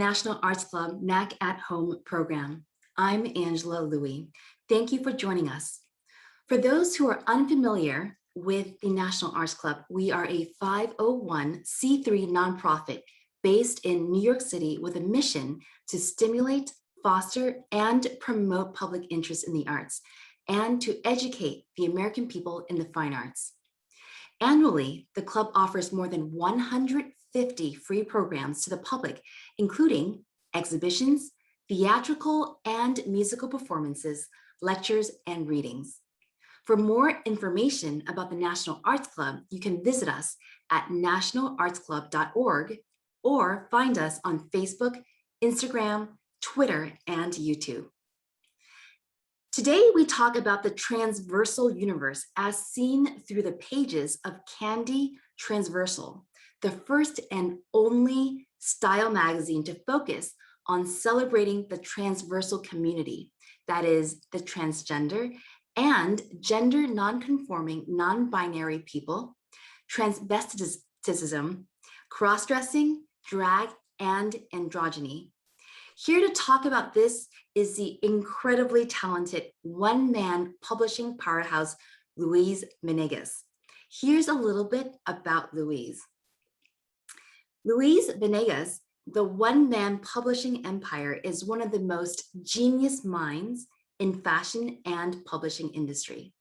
National Arts Club NAC at Home program. I'm Angela Louie. Thank you for joining us. For those who are unfamiliar with the National Arts Club, we are a 501c3 nonprofit based in New York City with a mission to stimulate, foster, and promote public interest in the arts, and to educate the American people in the fine arts. Annually, the club offers more than 150 free programs to the public, including exhibitions, theatrical and musical performances, lectures, and readings. For more information about the National Arts Club, you can visit us at nationalartsclub.org or find us on Facebook, Instagram, Twitter, and YouTube. Today, we talk about the transversal universe as seen through the pages of NDY Transversal, the first and only style magazine to focus on celebrating the transversal community, that is, the transgender and gender nonconforming, non-binary people, transvestism, cross-dressing, drag, and androgyny. Here to talk about this is the incredibly talented one-man publishing powerhouse, Luis Venegas. Here's a little bit about Luis. Luis Venegas, the one-man publishing empire, is one of the most genius minds in fashion and publishing industry.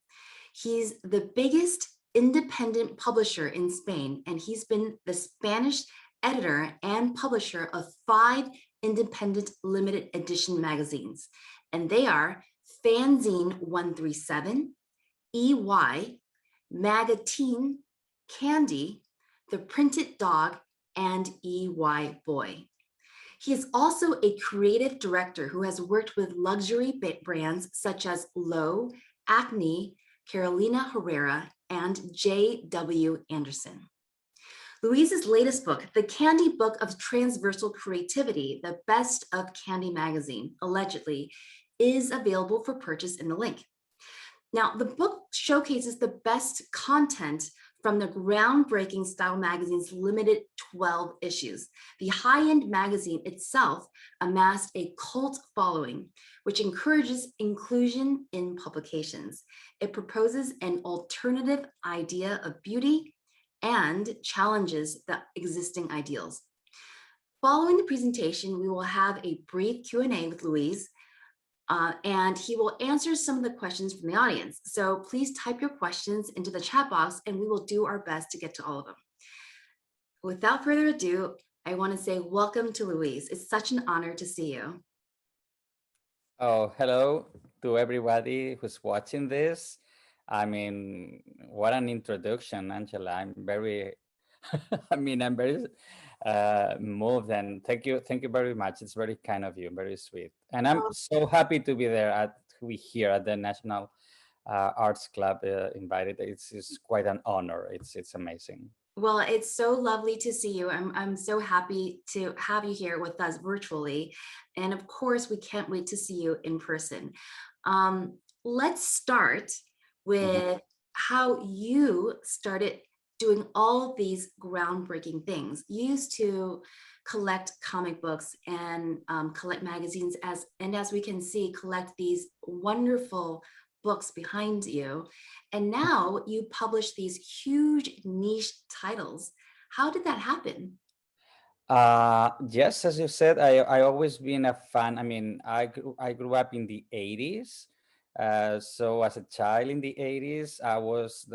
He's the biggest independent publisher in Spain, and he's been the Spanish editor and publisher of 5 independent limited edition magazines, and they are Fanzine 137, EY, Magateen, Candy, The Printed Dog, and EY Boy. He is also a creative director who has worked with luxury brands such as Lowe, Acne, Carolina Herrera, and J.W. Anderson. Luis's latest book, The Candy Book of Transversal Creativity, the best of Candy magazine, allegedly, is available for purchase in the link. Now, the book showcases the best content from the groundbreaking style magazine's limited 12 issues. The high-end magazine itself amassed a cult following, which encourages inclusion in publications. It proposes an alternative idea of beauty and challenges the existing ideals. Following the presentation, we will have a brief Q&A with Luis, and he will answer some of the questions from the audience. So please type your questions into the chat box and we will do our best to get to all of them. Without further ado, I want to say welcome to Luis. It's such an honor to see you. Oh, hello to everybody who's watching this. I mean, what an introduction, Angela. I'm very, I'm very moved, and thank you very much. It's very kind of you, very sweet. And I'm so happy to be there here at the National Arts Club invited. It's quite an honor. It's amazing. Well, it's so lovely to see you. I'm so happy to have you here with us virtually. And of course, we can't wait to see you in person. Let's start with how you started doing all these groundbreaking things. You used to collect comic books and collect magazines, as we can see, collect these wonderful books behind you. And now you publish these huge niche titles. How did that happen? Yes, as you said, I always been a fan. I mean, I grew up in the 80s. So as a child in the 80s, I was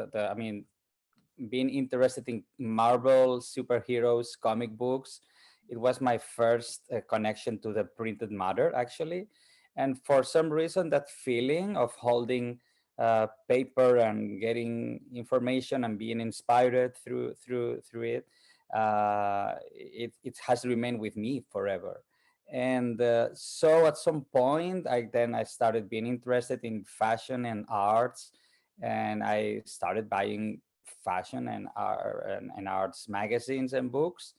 being interested in Marvel superheroes, comic books. It was my first connection to the printed matter, actually. And for some reason, that feeling of holding paper and getting information and being inspired through it, it has remained with me forever. And so at some point, I started being interested in fashion and arts, and I started buying fashion and arts magazines and books.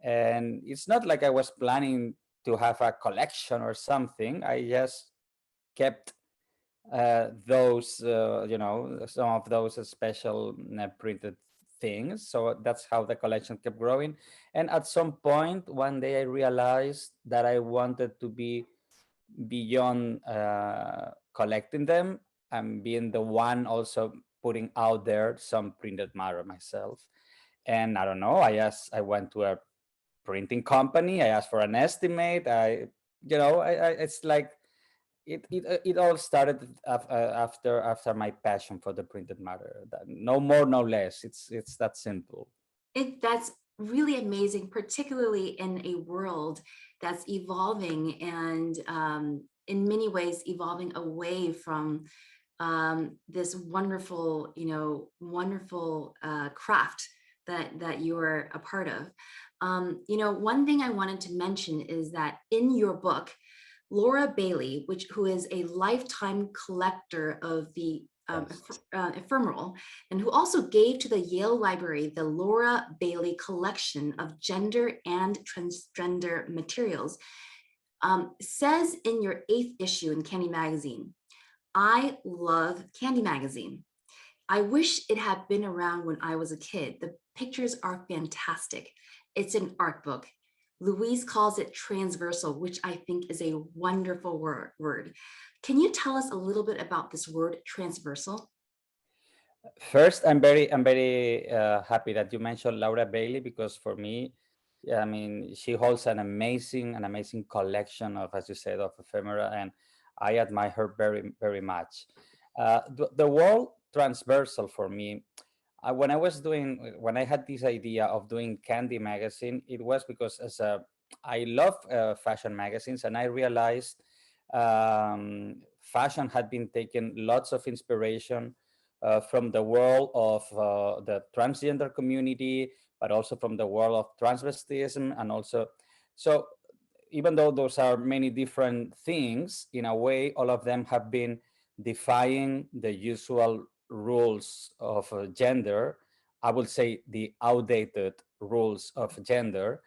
And it's not like I was planning to have a collection or something. I just kept those, some of those special printed things. So that's how the collection kept growing. And at some point, one day I realized that I wanted to be beyond collecting them and being the one also putting out there some printed matter myself. And I don't know, I went to a printing company, I asked for an estimate. It's like it all started after my passion for the printed matter. No more, no less. It's that simple. That's really amazing, particularly in a world that's evolving and in many ways evolving away from this wonderful, wonderful craft that you're a part of. One thing I wanted to mention is that in your book, Laura Bailey, who is a lifetime collector of the ephemeral, and who also gave to the Yale Library the Laura Bailey collection of gender and transgender materials, says in your 8th issue in Candy Magazine, "I love Candy Magazine. I wish it had been around when I was a kid. The pictures are fantastic. It's an art book. Louise calls it transversal, which I think is a wonderful word. Can you tell us a little bit about this word transversal?" First, I'm very happy that you mentioned Laura Bailey, because for me, yeah, I mean, she holds an amazing collection of, as you said, of ephemera, and I admire her very much. The word transversal for me, when I had this idea of doing Candy Magazine, it was because I love fashion magazines, and I realized fashion had been taking lots of inspiration from the world of the transgender community, but also from the world of transvestism, and also, so even though those are many different things, in a way, all of them have been defying the usual rules of gender. I would say the outdated rules of gender,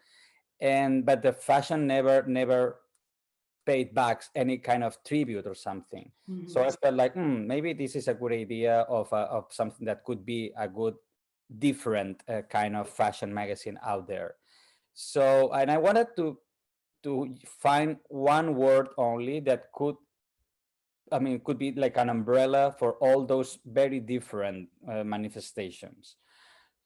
and but the fashion never paid back any kind of tribute or something. So I felt like maybe this is a good idea of something that could be a good different kind of fashion magazine out there. So, and I wanted to find one word only that could be like an umbrella for all those very different manifestations.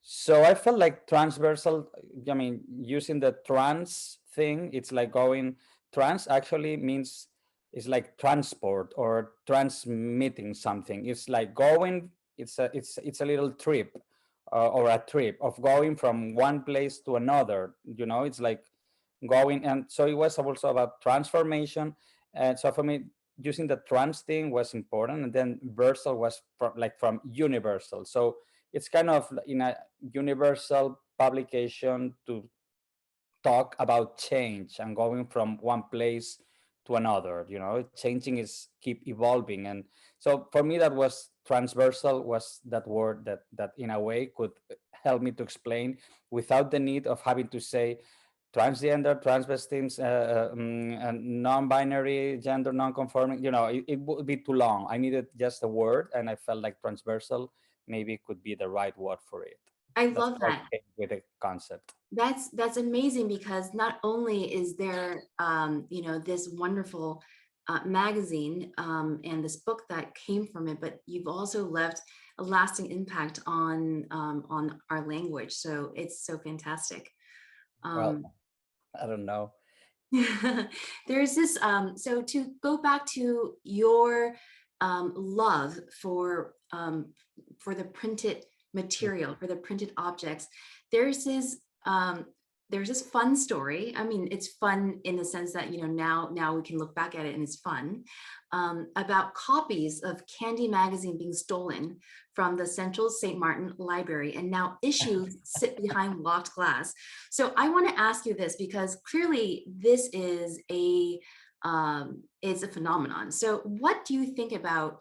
So I felt like transversal, I mean, using the trans thing, it's like going, trans actually means, it's like transport or transmitting something. It's like going, it's a little trip, or a trip of going from one place to another, it's like going. And so it was also about transformation. And so for me, using the trans thing was important. And then versal was from universal. So it's kind of in a universal publication to talk about change and going from one place to another. Changing is keep evolving. And so for me, that was transversal, was that word that in a way could help me to explain without the need of having to say transgender, transvestites, and non-binary, gender non-conforming. It would be too long. I needed just a word, and I felt like transversal maybe could be the right word for it. I That's love why I that. came with the concept. That's amazing, because not only is there this wonderful magazine and this book that came from it, but you've also left a lasting impact on our language. So it's so fantastic. Well, I don't know. There's this so to go back to your love for the printed material, for the printed objects, there's this fun story. I mean, it's fun in the sense that now we can look back at it and it's fun, about copies of Candy Magazine being stolen from the Central St. Martin Library, and now issues sit behind locked glass. So I want to ask you this, because clearly this is a phenomenon. So what do you think about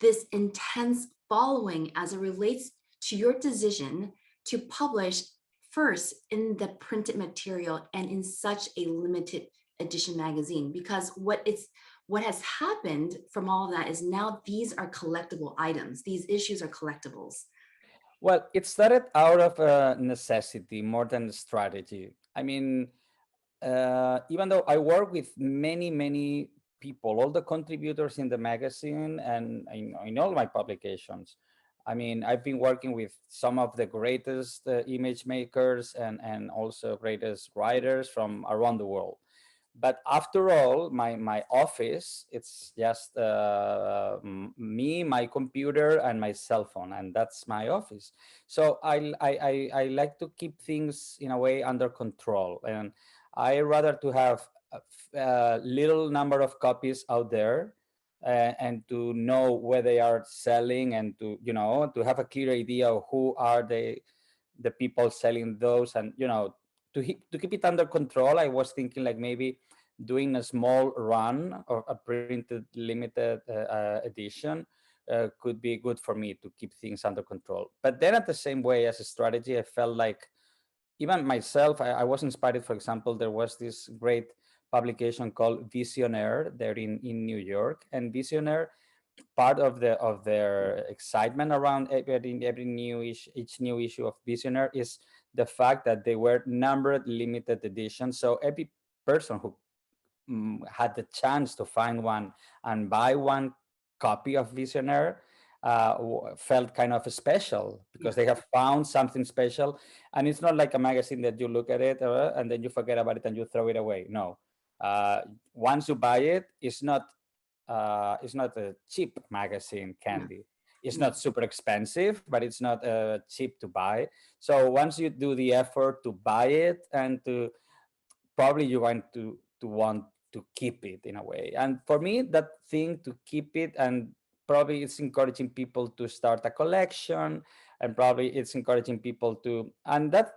this intense following as it relates to your decision to publish first in the printed material and in such a limited edition magazine? Because what has happened from all of that is now these are collectible items. These issues are collectibles. Well, it started out of a necessity more than a strategy. I mean, even though I work with many, many people, all the contributors in the magazine and in all my publications, I mean, I've been working with some of the greatest image makers and also greatest writers from around the world. But after all, my office, it's just me, my computer, and my cell phone, and that's my office. So I like to keep things in a way under control, and I rather to have a little number of copies out there, and to know where they are selling, and to, you know, to have a clear idea of who are the people selling those, and, you know, to keep it under control. I was thinking like maybe doing a small run or a printed limited edition could be good for me to keep things under control. But then at the same way, as a strategy, I felt like even myself, I was inspired. For example, there was this great publication called Visionaire there in New York, and Visionaire, part of their excitement around every new issue, each new issue of Visionaire, is the fact that they were numbered limited editions. So every person who had the chance to find one and buy one copy of Visionaire felt kind of special Yeah. because they have found something special. And it's not like a magazine that you look at it and then you forget about it and you throw it away. No. Uh, Once you buy it, it's not a cheap magazine, Yeah. Candy. It's Yeah. not super expensive, but it's not cheap to buy. So once you do the effort to buy it, and to probably you want to want to keep it in a way. And for me, that thing to keep it, and probably it's encouraging people to start a collection, and probably it's encouraging people to, and that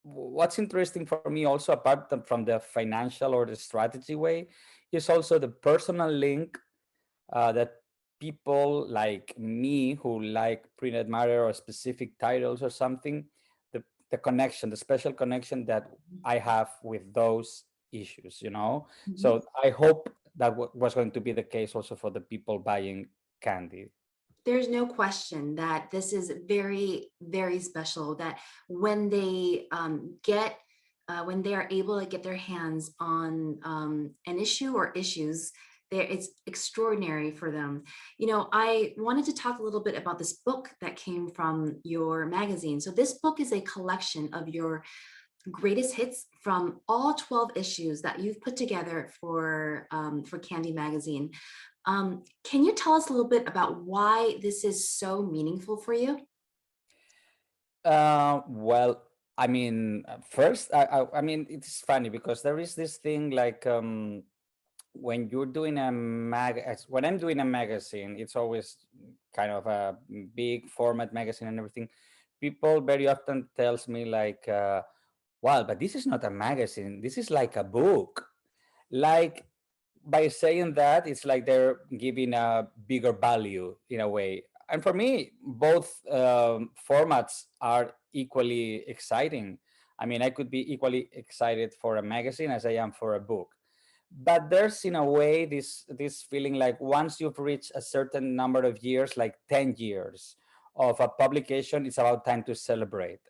what's interesting for me also, apart from the financial or the strategy way, is also the personal link that people like me who like printed matter or specific titles or something, the connection, the special connection that I have with those issues, you know. Mhm. So I hope that was going to be the case also for the people buying Candy. There's no question that this is very, very special, that when they get when they are able to get their hands on an issue or issues, there it's extraordinary for them. You know, I wanted to talk a little bit about this book that came from your magazine. So this book is a collection of your greatest hits from all 12 issues that you've put together for Candy Magazine. Can you tell us a little bit about why this is so meaningful for you? Well, I mean, first, I mean, it's funny because there is this thing like when you're doing when I'm doing a magazine, it's always kind of a big format magazine and everything. People very often tells me like, "Well, but this is not a magazine. This is like a book." Like by saying that, it's like they're giving a bigger value in a way. And for me, both formats are equally exciting. I mean, I could be equally excited for a magazine as I am for a book. But there's in a way this feeling like once you've reached a certain number of years, like 10 years of a publication, it's about time to celebrate.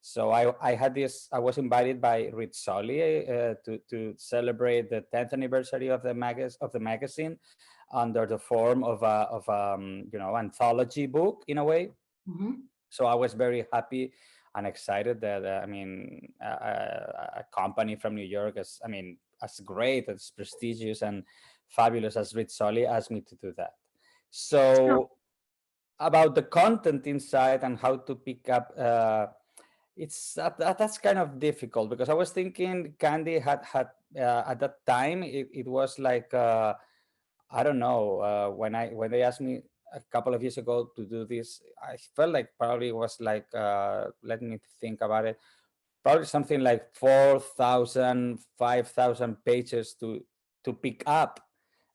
So I had this, I was invited by Rizzoli to celebrate the 10th anniversary of the magazine under the form of you know, anthology book in a way. Mhm. So I was very happy and excited that I mean a company from New York, as I mean, as great, as prestigious and fabulous as Rizzoli asked me to do that. So, So about the content inside and how to pick up, it's that's kind of difficult because I was thinking Candy had at that time it was like I don't know. When they asked me a couple of years ago to do this, I felt like probably it was like let me think about it. Probably something like 4,000, 5,000 pages to pick up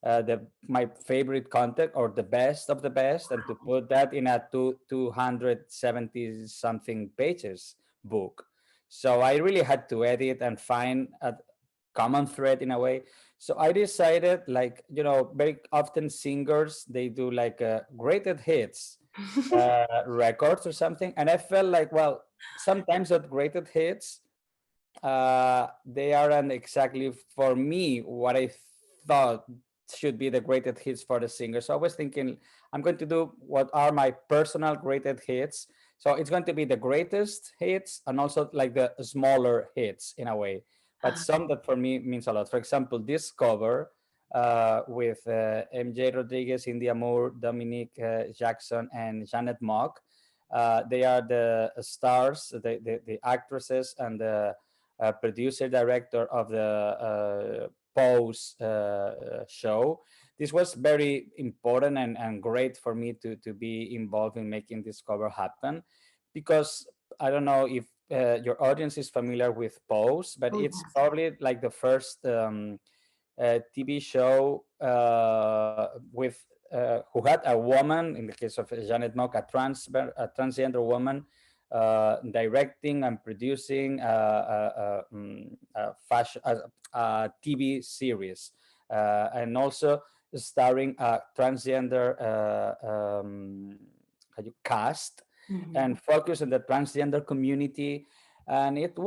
the my favorite content or the best of the best, and to put that in a 270 something pages book. So I really had to edit and find a common thread in a way. So I decided, like, you know, very often singers, they do like greatest hits. records or something, and I felt like, well, sometimes that greatest hits, they aren't exactly for me what I thought should be the greatest hits for the singer. So I was thinking, I'm going to do what are my personal greatest hits. So it's going to be the greatest hits and also like the smaller hits in a way, but some that for me means a lot. For example, this cover with MJ Rodriguez, India Moore, Dominique Jackson, and Janet Mock. They are the stars, the actresses, and the producer director of the Pose show. This was very important and great for me to be involved in making this cover happen, because I don't know if your audience is familiar with Pose, but Oh, it's yes. probably like the first TV show with who had a woman, in the case of Janet Mock, a transgender woman, directing and producing a TV series, and also starring a transgender cast, Mhm. and focus on the transgender community. And it's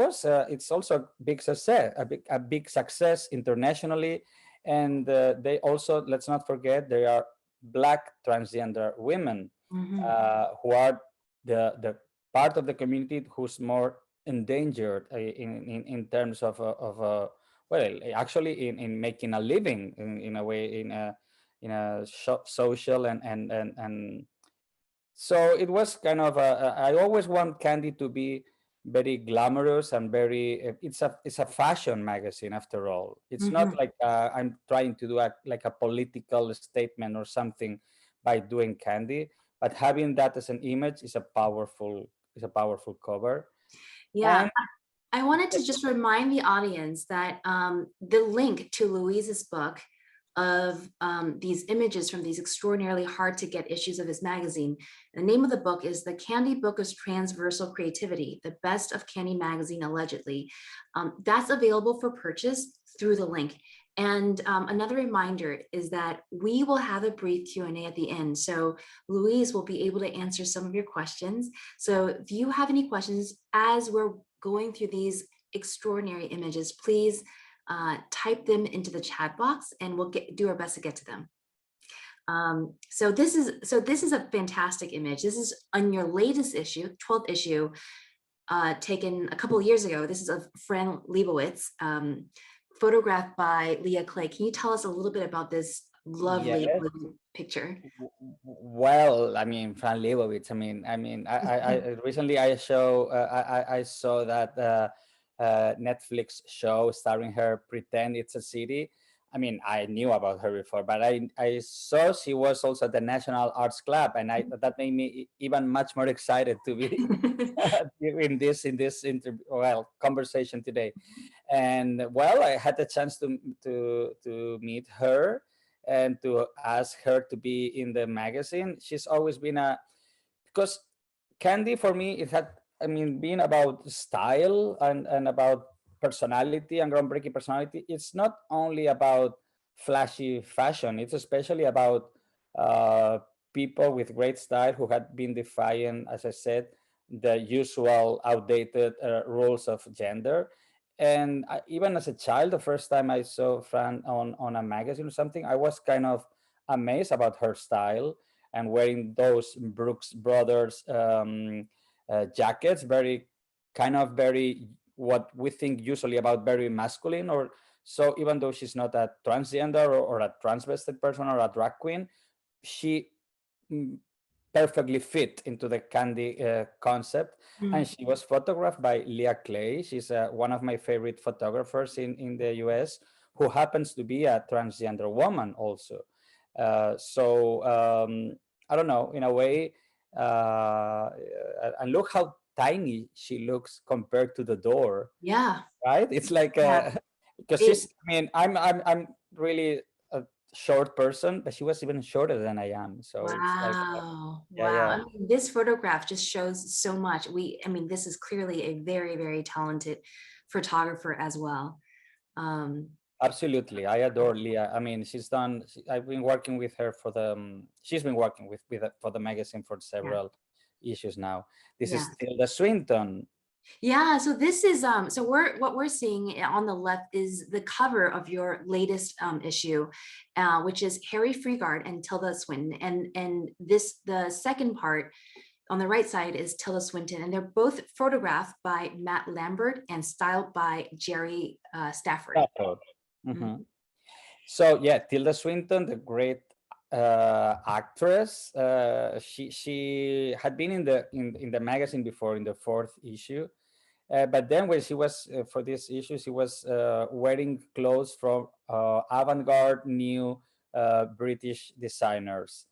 also a big success, a big success internationally. And they also, let's not forget, they are Black transgender women Mhm. who are the part of the community who's more endangered in terms well, actually in making a living in a way, in a social and so it was kind of I always want Candy to be very glamorous and very it's a fashion magazine after all. It's not Mhm. like I'm trying to do like a political statement or something by doing Candy, but having that as an image is a powerful cover. Yeah, And I wanted to just remind the audience that the link to Louise's book of these images from these extraordinarily hard to get issues of his magazine. The name of the book is The Candy Book of Transversal Creativity, the best of Candy magazine, allegedly. That's available for purchase through the link. And another reminder is that we will have a brief Q&A at the end. So Louise will be able to answer some of your questions. So if you have any questions as we're going through these extraordinary images, please type them into the chat box and we'll do our best to get to them. So this is a fantastic image. This is on your latest issue, 12th issue, taken a couple of years ago. This is of Fran Lebowitz, photographed by Leah Clay. Can you tell us a little bit about this lovely yes, picture? well, I mean, Fran Lebowitz. I recently I saw that Netflix show starring her, Pretend It's a City. I mean, I knew about her before, but I saw she was also at the National Arts Club, and that made me even much more excited to be in this conversation today. And well, I had the chance to meet her and to ask her to be in the magazine. She's always been because Candy for me, it had, I mean, being about style and about personality and groundbreaking personality. It's not only about flashy fashion, it's especially about uh, people with great style who had been defying, as I said, the usual outdated rules of gender. And even as a child, the first time I saw Fran on a magazine or something, I was kind of amazed about her style and wearing those Brooks Brothers jackets, very what we think usually about very masculine. Or so, even though she's not a transgender or a transvested person or a drag queen, she mm, perfectly fit into the Candy concept. And Mm. she was photographed by Leah Clay. She's one of my favorite photographers in the US, who happens to be a transgender woman also. So I don't know, in a way, and look how tiny she looks compared to the door, Yeah, right? It's like yeah. because It, I mean, I'm really a short person, but she was even shorter than I am. So it's like, wow. yeah, Wow. yeah. I mean, this photograph just shows so much. I mean, this is clearly a very, very talented photographer as well. Um, Absolutely, I adore Leah. I mean, I've been working with her for the. She's been working for the magazine for Yeah, several issues now. This yeah. is Tilda Swinton. Yeah, so this is so what we're seeing on the left is the cover of your latest issue, which is Harry Freegart and Tilda Swinton, and this the second part on the right side is Tilda Swinton, and they're both photographed by Matt Lambert and styled by Jerry Stafford. Mhm. So yeah, Tilda Swinton, the great actress. She had been in the magazine before in the fourth issue, but then when she was for this issue, she was wearing clothes from avant-garde new British designers.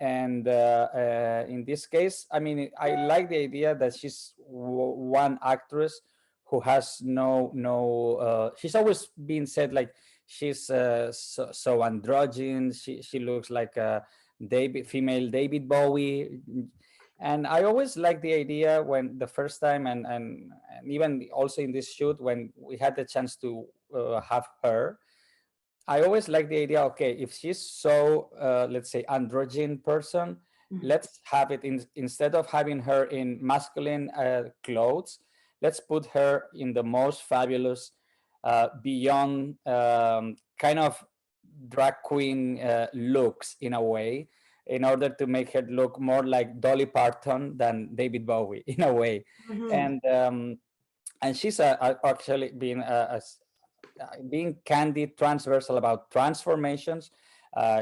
And in this case, I mean, I like the idea that she's one actress who has she's always been said like she's so androgynous. She looks like a female David Bowie. And I always like the idea when the first time, and even also in this shoot when we had the chance to have her. I always like the idea, okay, if she's so, let's say, androgyne person, Mhm. let's have it instead of having her in masculine clothes, let's put her in the most fabulous, beyond kind of drag queen looks in a way, in order to make her look more like Dolly Parton than David Bowie in a way. Mhm. And she's actually been being candid, transversal about transformations.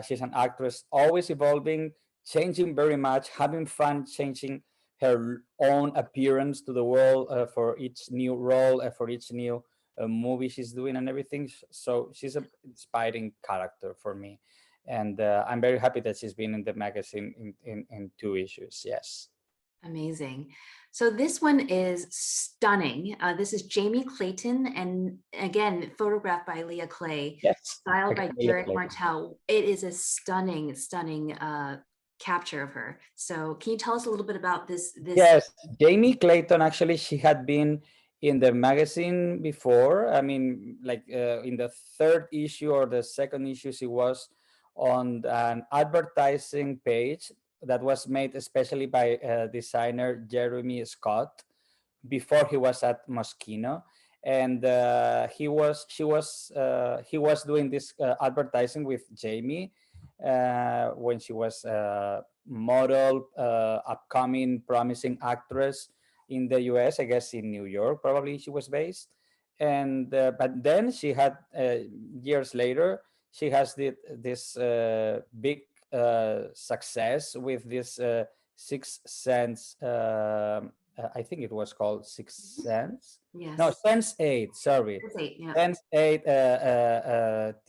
She's an actress, always evolving, changing very much, having fun changing her own appearance to the world for each new role, for each new movie she's doing, and everything. So she's an inspiring character for me, and I'm very happy that she's been in the magazine in two issues. Yes. Amazing. So this one is stunning. This is Jamie Clayton, and again, photographed by Leah Clay, Yes. styled by Camila Derek Clay. Martell. It is a stunning, stunning capture of her. So can you tell us a little bit about this? Yes, Jamie Clayton, actually, she had been in the magazine before. I mean, like in the third issue or the second issue, she was on an advertising page that was made especially by designer Jeremy Scott before he was at Moschino. And he was doing this advertising with Jamie when she was model, upcoming, promising actress in the US, I guess in New York, probably she was based. And but then she had years later, she has this big success with this Sixth Sense. I think it was called Sixth Sense. No, Yes, Sense Eight. Sorry, that's eight. Yeah. Sense Eight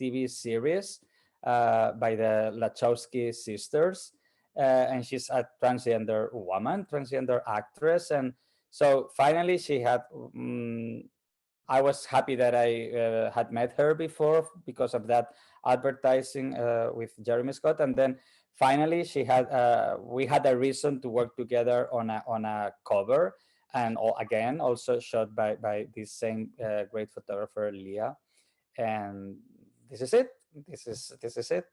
TV series by the Lachowski sisters, and she's a transgender woman, transgender actress, and so finally she had. I was happy that I had met her before because of that advertising with Jeremy Scott, and then finally she had we had a reason to work together on a cover, and again also shot by this same great photographer Leah, and this is it. This is it.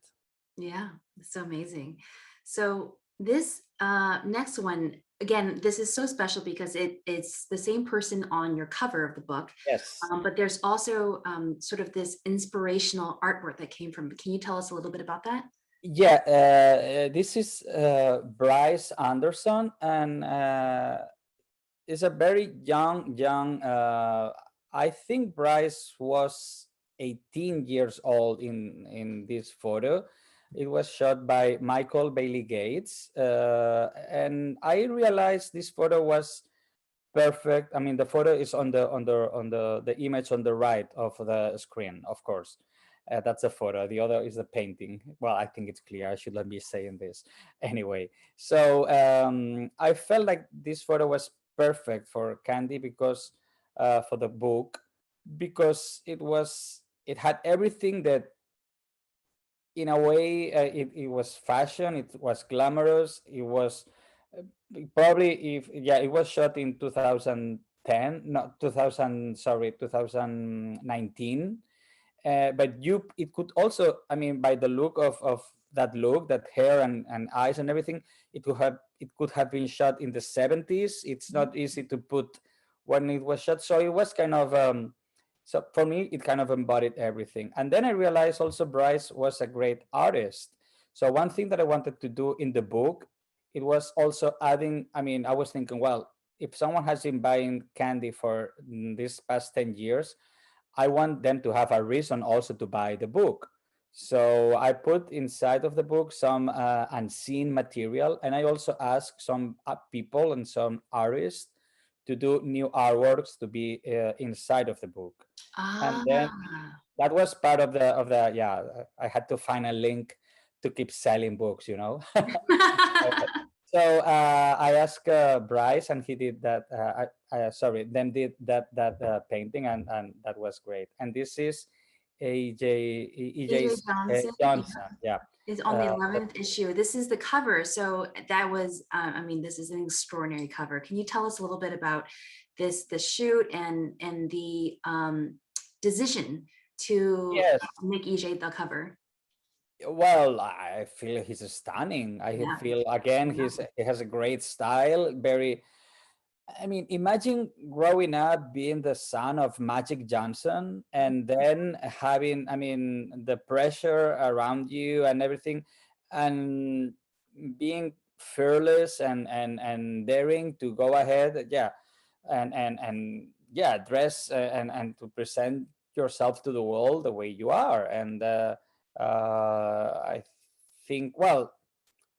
Yeah, it's so amazing. So this next one, again, this is so special because it's the same person on your cover of the book, Yes. but there's also sort of this inspirational artwork that came from. Can you tell us a little bit about that? Yeah, this is Bryce Anderson, and is a very young. I think Bryce was 18 years old in this photo. It was shot by Michael Bailey Gates, and I realized this photo was perfect. I mean, the photo is on the image on the right of the screen, of course. That's a photo. The other is the painting. Well, I think it's clear. I shouldn't be saying this anyway. So I felt like this photo was perfect for Candy because for the book, because it had everything that in a way it was fashion, it was glamorous, it was probably if yeah it was shot in 2010, not 2000, sorry, 2019. But it could also, I mean, by the look of that look, that hair and eyes and everything, it could have been shot in the 70s. It's not easy to put when it was shot. So it was kind of so for me it kind of embodied everything. And then I realized also Bryce was a great artist. So one thing that I wanted to do in the book, it was also adding, I mean, I was thinking, well, if someone has been buying candy for this past 10 years, I want them to have a reason also to buy the book. So I put inside of the book some unseen material, and I also asked some people and some artists to do new artworks to be inside of the book. And then Ah. that was part of the yeah. I had to find a link to keep selling books, you know. So I asked Bryce, and he did that. Sorry, them did that painting, and that was great. And this is EJ EJ's Johnson, yeah, Johnson, yeah. is on the Uh, 11th issue. This is the cover. So that was, I mean, this is an extraordinary cover. Can you tell us a little bit about the shoot and the decision to yes. make EJ the cover? Well, I feel he's stunning. I Yeah. feel again Yeah. he has a great style. Very, I mean, imagine growing up being the son of Magic Johnson and then having, I mean, the pressure around you and everything, and being fearless and daring to go ahead, yeah, and yeah, dress and to present yourself to the world the way you are. And I think, well,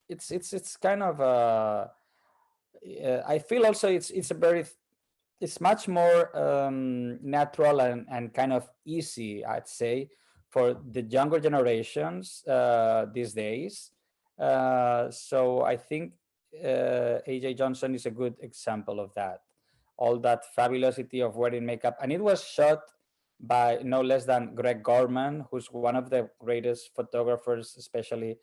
it's kind of I feel also it's a very it's much more natural and kind of easy, I'd say, for the younger generations these days. So I think AJ Johnson is a good example of that. All that fabulosity of wearing makeup, and it was shot by no less than Greg Gorman, who's one of the greatest photographers, especially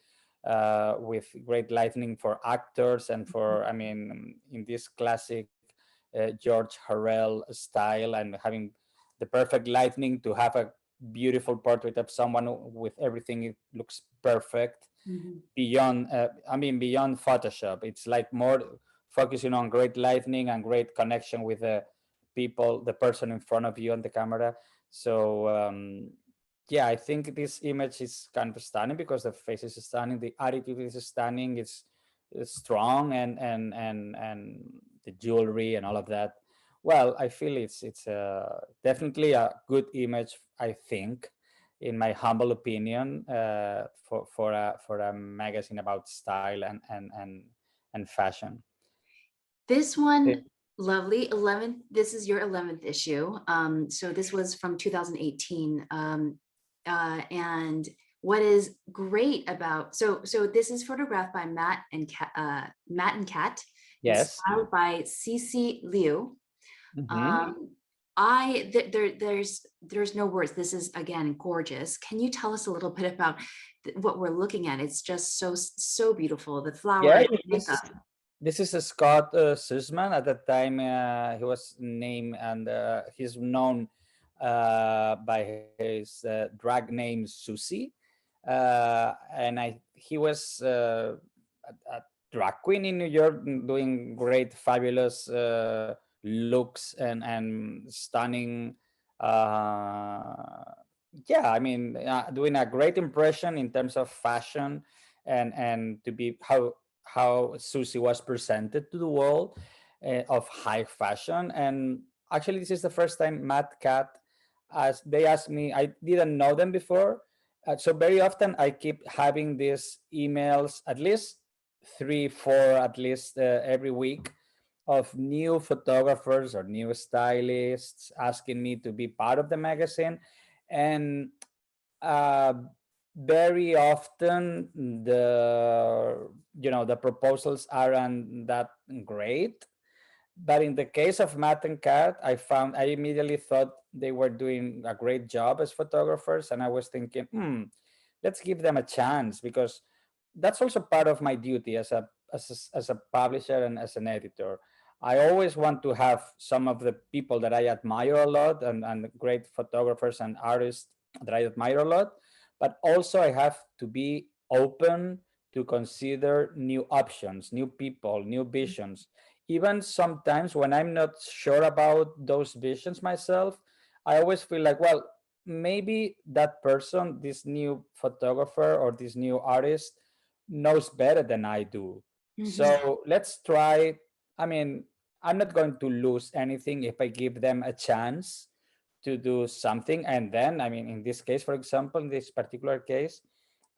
with great lighting for actors and for, I mean, in this classic George Harrell style, and having the perfect lighting to have a beautiful portrait of someone with everything. It looks perfect Mhm. beyond, I mean, beyond Photoshop. It's like more focusing on great lighting and great connection with the people, the person in front of you on the camera. So yeah, I think this image is kind of stunning because the face is stunning, the attitude is stunning, it's strong, and the jewelry and all of that. Well, I feel it's definitely a good image, I think, in my humble opinion, for a magazine about style and fashion. This Eh, one, lovely, 11th, this is your 11th issue. So this was from 2018. And what is great about, so this is photographed by Matt and Kat, and yes. styled by Cece Liu. Hmm. Um, there's no words. This is again gorgeous. Can you tell us a little bit about what we're looking at? It's just so beautiful. The Yeah, flowers, makeup. this is a Scott Sisman. At that time, he was named, and he's known by his drag name Susie. And he was a drag queen in New York, doing great, fabulous looks and stunning. Yeah, I mean, doing a great impression in terms of fashion, and to be how Susie was presented to the world of high fashion. And actually, this is the first time Matt Cat, as they asked me, I didn't know them before. So very often I keep having these emails, at least three, four, at least every week, of new photographers or new stylists asking me to be part of the magazine. And uh, very often the proposals aren't that great. But in the case of Matt and Kat, I immediately thought they were doing a great job as photographers, and I was thinking, let's give them a chance, because that's also part of my duty as a publisher and as an editor. I always want to have some of the people that I admire a lot, and great photographers and artists that I admire a lot, but also I have to be open to consider new options, new people, new visions. Even sometimes when I'm not sure about those visions myself, I always feel like, well, maybe that person, this new photographer or this new artist, knows better than I do. Mhm. So let's try. I mean, I'm not going to lose anything if I give them a chance to do something. And then, I mean, in this case, for example, in this particular case,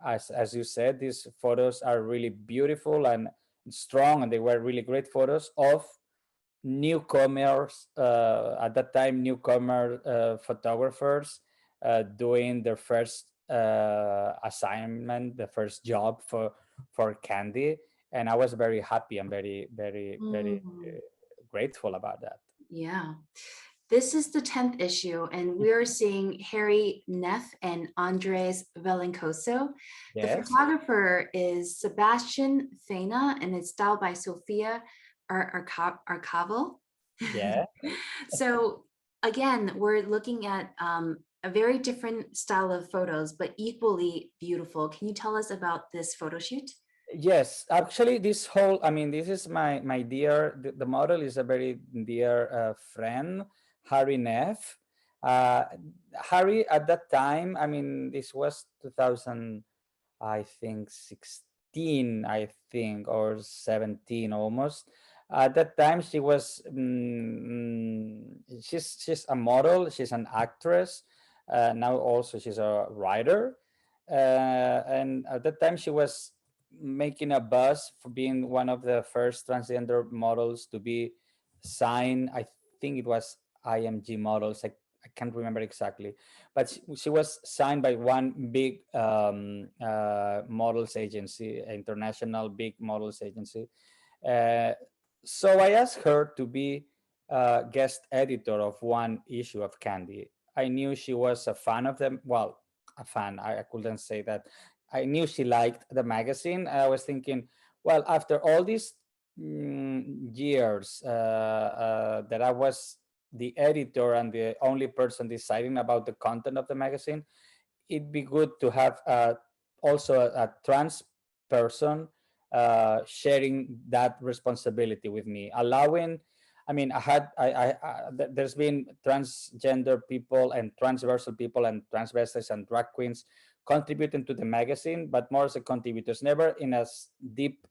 as you said, these photos are really beautiful and strong, and they were really great photos of newcomers, at that time, newcomer photographers doing their first assignment, the first job for Candy. And I was very happy and very, very, very Mhm. grateful about that. Yeah. This is the 10th issue, and we're seeing Harry Neff and Andres Velencoso. The Yes. photographer is Sebastian Fena, and it's styled by Sofia Arcaval. Yeah. So again, we're looking at a very different style of photos, but equally beautiful. Can you tell us about this photo shoot? Yes, actually, this whole, I mean, this is my dear, the model is a very dear friend, Harry Neff. Uh, Harry, at that time, I mean, this was 2000, I think 16, I think, or 17 almost. At that time, she was, she's a model, she's an actress. Now also she's a writer. And at that time, she was making a buzz for being one of the first transgender models to be signed. I think it was IMG Models. I can't remember exactly, but she was signed by one big models agency, international big models agency. Uh, so I asked her to be guest editor of one issue of Candy. I knew she was a fan of them. Well, a fan. I couldn't say that. I knew she liked the magazine. I was thinking, well, after all these years that I was the editor and the only person deciding about the content of the magazine, it'd be good to have also a trans person sharing that responsibility with me, allowing. I mean, there's been transgender people and transversal people and transvestites and drag queens contributing to the magazine, but more as a contributors, never in as deep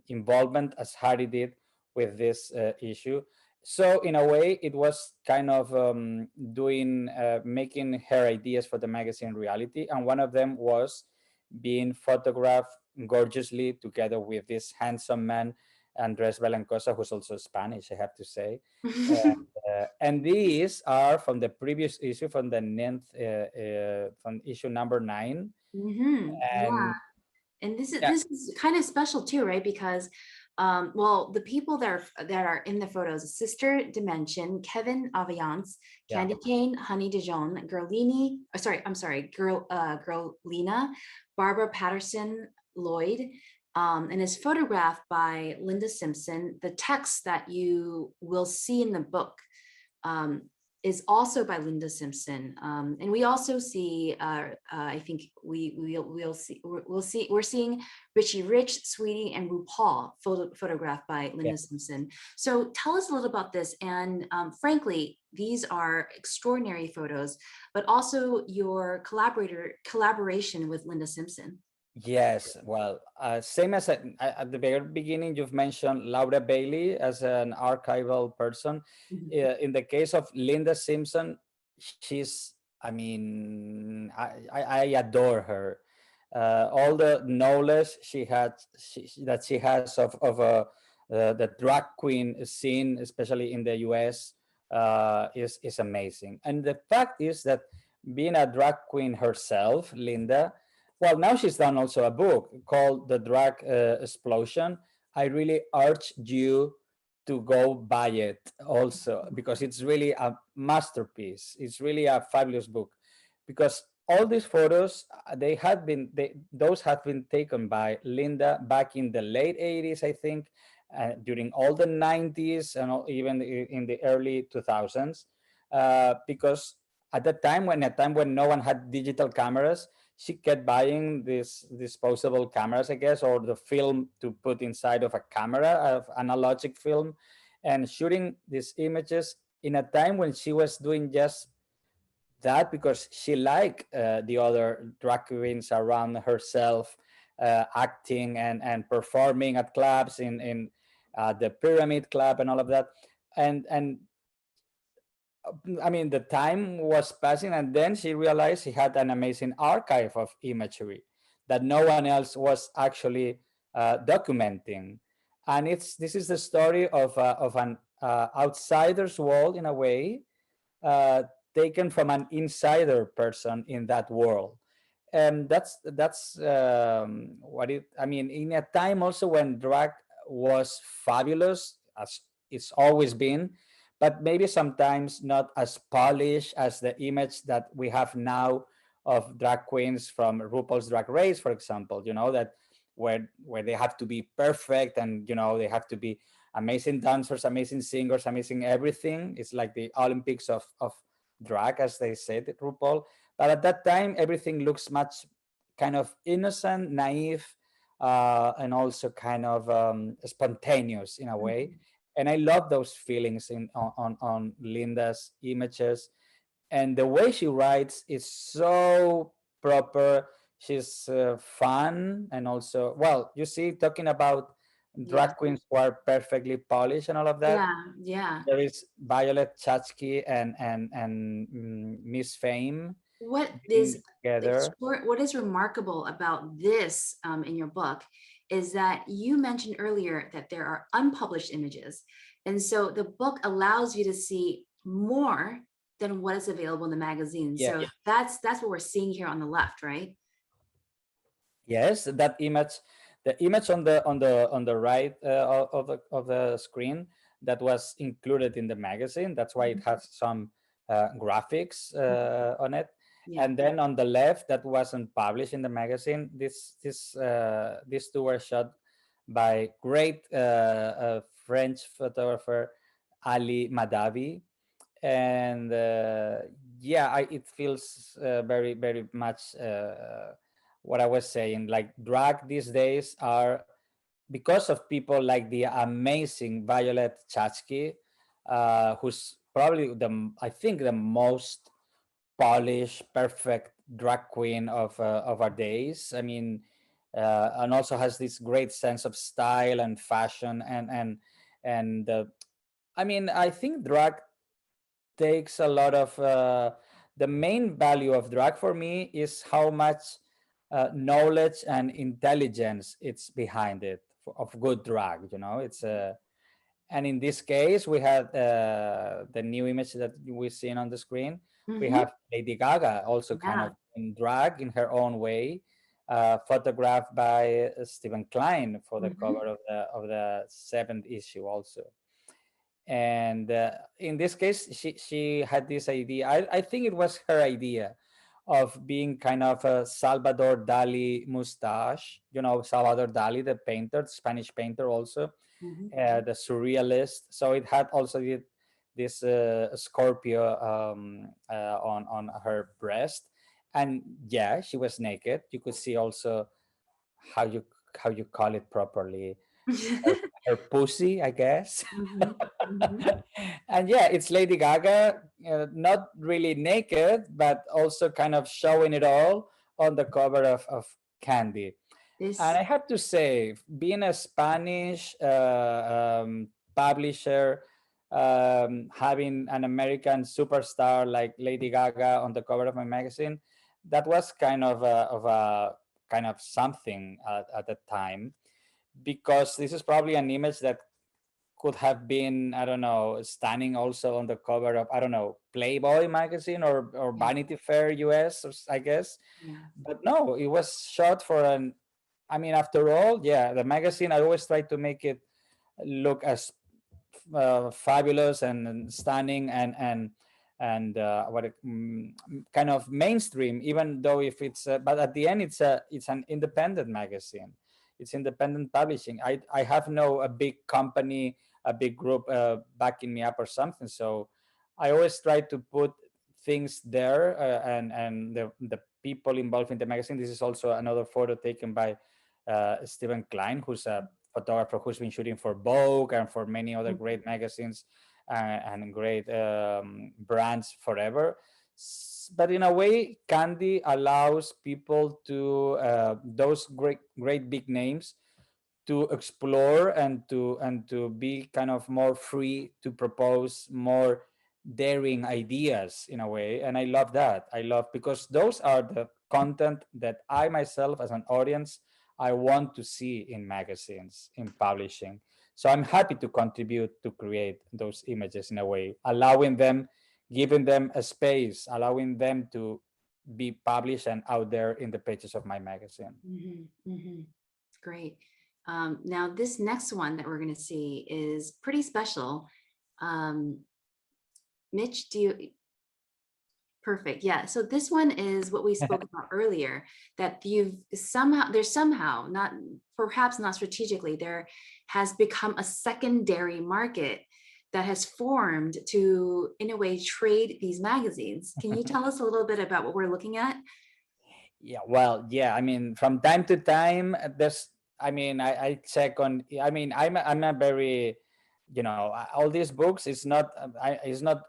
involvement as Harry did with this issue. So in a way, it was kind of doing making her ideas for the magazine reality, and one of them was being photographed gorgeously together with this handsome man, Andres Belancosa, who's also Spanish, I have to say. And these are from the previous issue, from the ninth, from issue number 9. Yeah. And And this is yeah, kind of special too, right? Because well, the people that are in the photos: Sister Dimension, Kevin Aviance, yeah, Candy Cane, Honey Dijon, Girlini, I'm sorry, Girlina, Barbara Patterson Lloyd, and is photographed by Linda Simpson. The text that you will see in the book um, is also by Linda Simpson, and we also see. I think we're seeing Richie Rich, Sweetie, and RuPaul photographed by yeah. Linda Simpson. So tell us a little about this. And frankly, these are extraordinary photos, but also your collaboration with Linda Simpson. Yes, well, same as at the very beginning, you've mentioned Laura Bailey as an archival person. Mhm. In the case of Linda Simpson, she's, I mean, I adore her. All the knowledge she had, that she has of the drag queen scene, especially in the US, is amazing. And the fact is that being a drag queen herself, Linda, well, now she's done also a book called The Drag Explosion. I really urge you to go buy it also, because it's really a masterpiece. It's really a fabulous book, because all these photos, those have been taken by Linda back in the late 80s, I think, during all the 90s, and even in the early 2000s, because at that time, when a time when no one had digital cameras, she kept buying these disposable cameras, I guess, or the film to put inside of a camera, of analogic film, and shooting these images in a time when she was doing just that because she liked the other drag queens around herself, acting and performing at clubs in the Pyramid Club and all of that. And I mean, the time was passing, and then she realized she had an amazing archive of imagery that no one else was actually documenting. And this is the story of an outsider's world, in a way, uh, taken from an insider person in that world. And that's what it. I mean, in a time also when drag was fabulous, as it's always been, but maybe sometimes not as polished as the image that we have now of drag queens from RuPaul's Drag Race, for example. You know, that where they have to be perfect, and you know, they have to be amazing dancers, amazing singers, amazing everything. It's like the Olympics of drag, as they said at RuPaul. But at that time, everything looks much kind of innocent, naive, and also kind of spontaneous in a way. Mhm. And I love those feelings on Linda's images, and the way she writes is so proper. She's fun, and also, well, you see, talking about Yes. drag queens who are perfectly polished and all of that. Yeah. Yeah. There is Violet Chachki and Miss Fame What being is together. what is remarkable about this in your book is that you mentioned earlier that there are unpublished images, and so the book allows you to see more than what is available in the magazine. Yeah. So that's what we're seeing here on the left, right? Yes, that image, the image on the right of the screen, that was included in the magazine. That's why it Mhm. has some graphics on it. Yeah. And then on the left, that wasn't published in the magazine. These two were shot by great French photographer Ali Madavi, and yeah, it feels very very much what I was saying. Like, drag these days are, because of people like the amazing Violet Chachki, who's probably I think the most polished, perfect drag queen of our days. I mean, and also has this great sense of style and fashion, and I mean, I think drag takes a lot of the main value of drag for me is how much knowledge and intelligence it's behind it, of good drag. You know, it's and in this case we had the new image that we've seen on the screen. We Hmm. have Lady Gaga also kind Yeah. of in drag in her own way, photographed by Stephen Klein for the Hmm. cover of the seventh issue also. And in this case, she had this idea. I think it was her idea of being kind of a Salvador Dali mustache. You know, Salvador Dali, the painter, the Spanish painter, also Hmm. the surrealist. So it had also this Scorpio on her breast, and yeah, she was naked. You could see also how you how you call it properly, her, her pussy, I guess. Hmm. Hmm. And yeah, it's Lady Gaga, not really naked, but also kind of showing it all on the cover of Candy. And This. I have to say, being a Spanish publisher, having an American superstar like Lady Gaga on the cover of my magazine, that was kind of kind of something at the time, because this is probably an image that could have been, I don't know, standing also on the cover of, I don't know, Playboy magazine or Yeah. Vanity Fair US, I guess. Yeah. But no, it was shot for an, I mean, after all, yeah, the magazine, I always try to make it look as fabulous and stunning and kind of mainstream, even though if it's but at the end it's an independent magazine. It's independent publishing. I have no a big company, a big group backing me up or something. So I always try to put things there, and the people involved in the magazine. This is also another photo taken by Stephen Klein, who's a photographer who's been shooting for Vogue and for many other great magazines and great brands forever. But in a way, Candy allows people to those great big names to explore and to be kind of more free to propose more daring ideas in a way. And I love that. I love, because those are the content that I myself as an audience, I want to see in magazines, in publishing. So I'm happy to contribute to create those images in a way, allowing them, giving them a space, allowing them to be published and out there in the pages of my magazine. Great. Now, this next one that we're going to see is pretty special. Mitch, do you? Perfect. Yeah. So this one is what we spoke about earlier, that there's somehow, not perhaps not strategically, there has become a secondary market that has formed to, in a way, trade these magazines. Can you tell us a little bit about what we're looking at? Yeah, well, yeah. I mean, from time to time, there's. I mean, I check on. I mean, I'm a very, all these books. It's not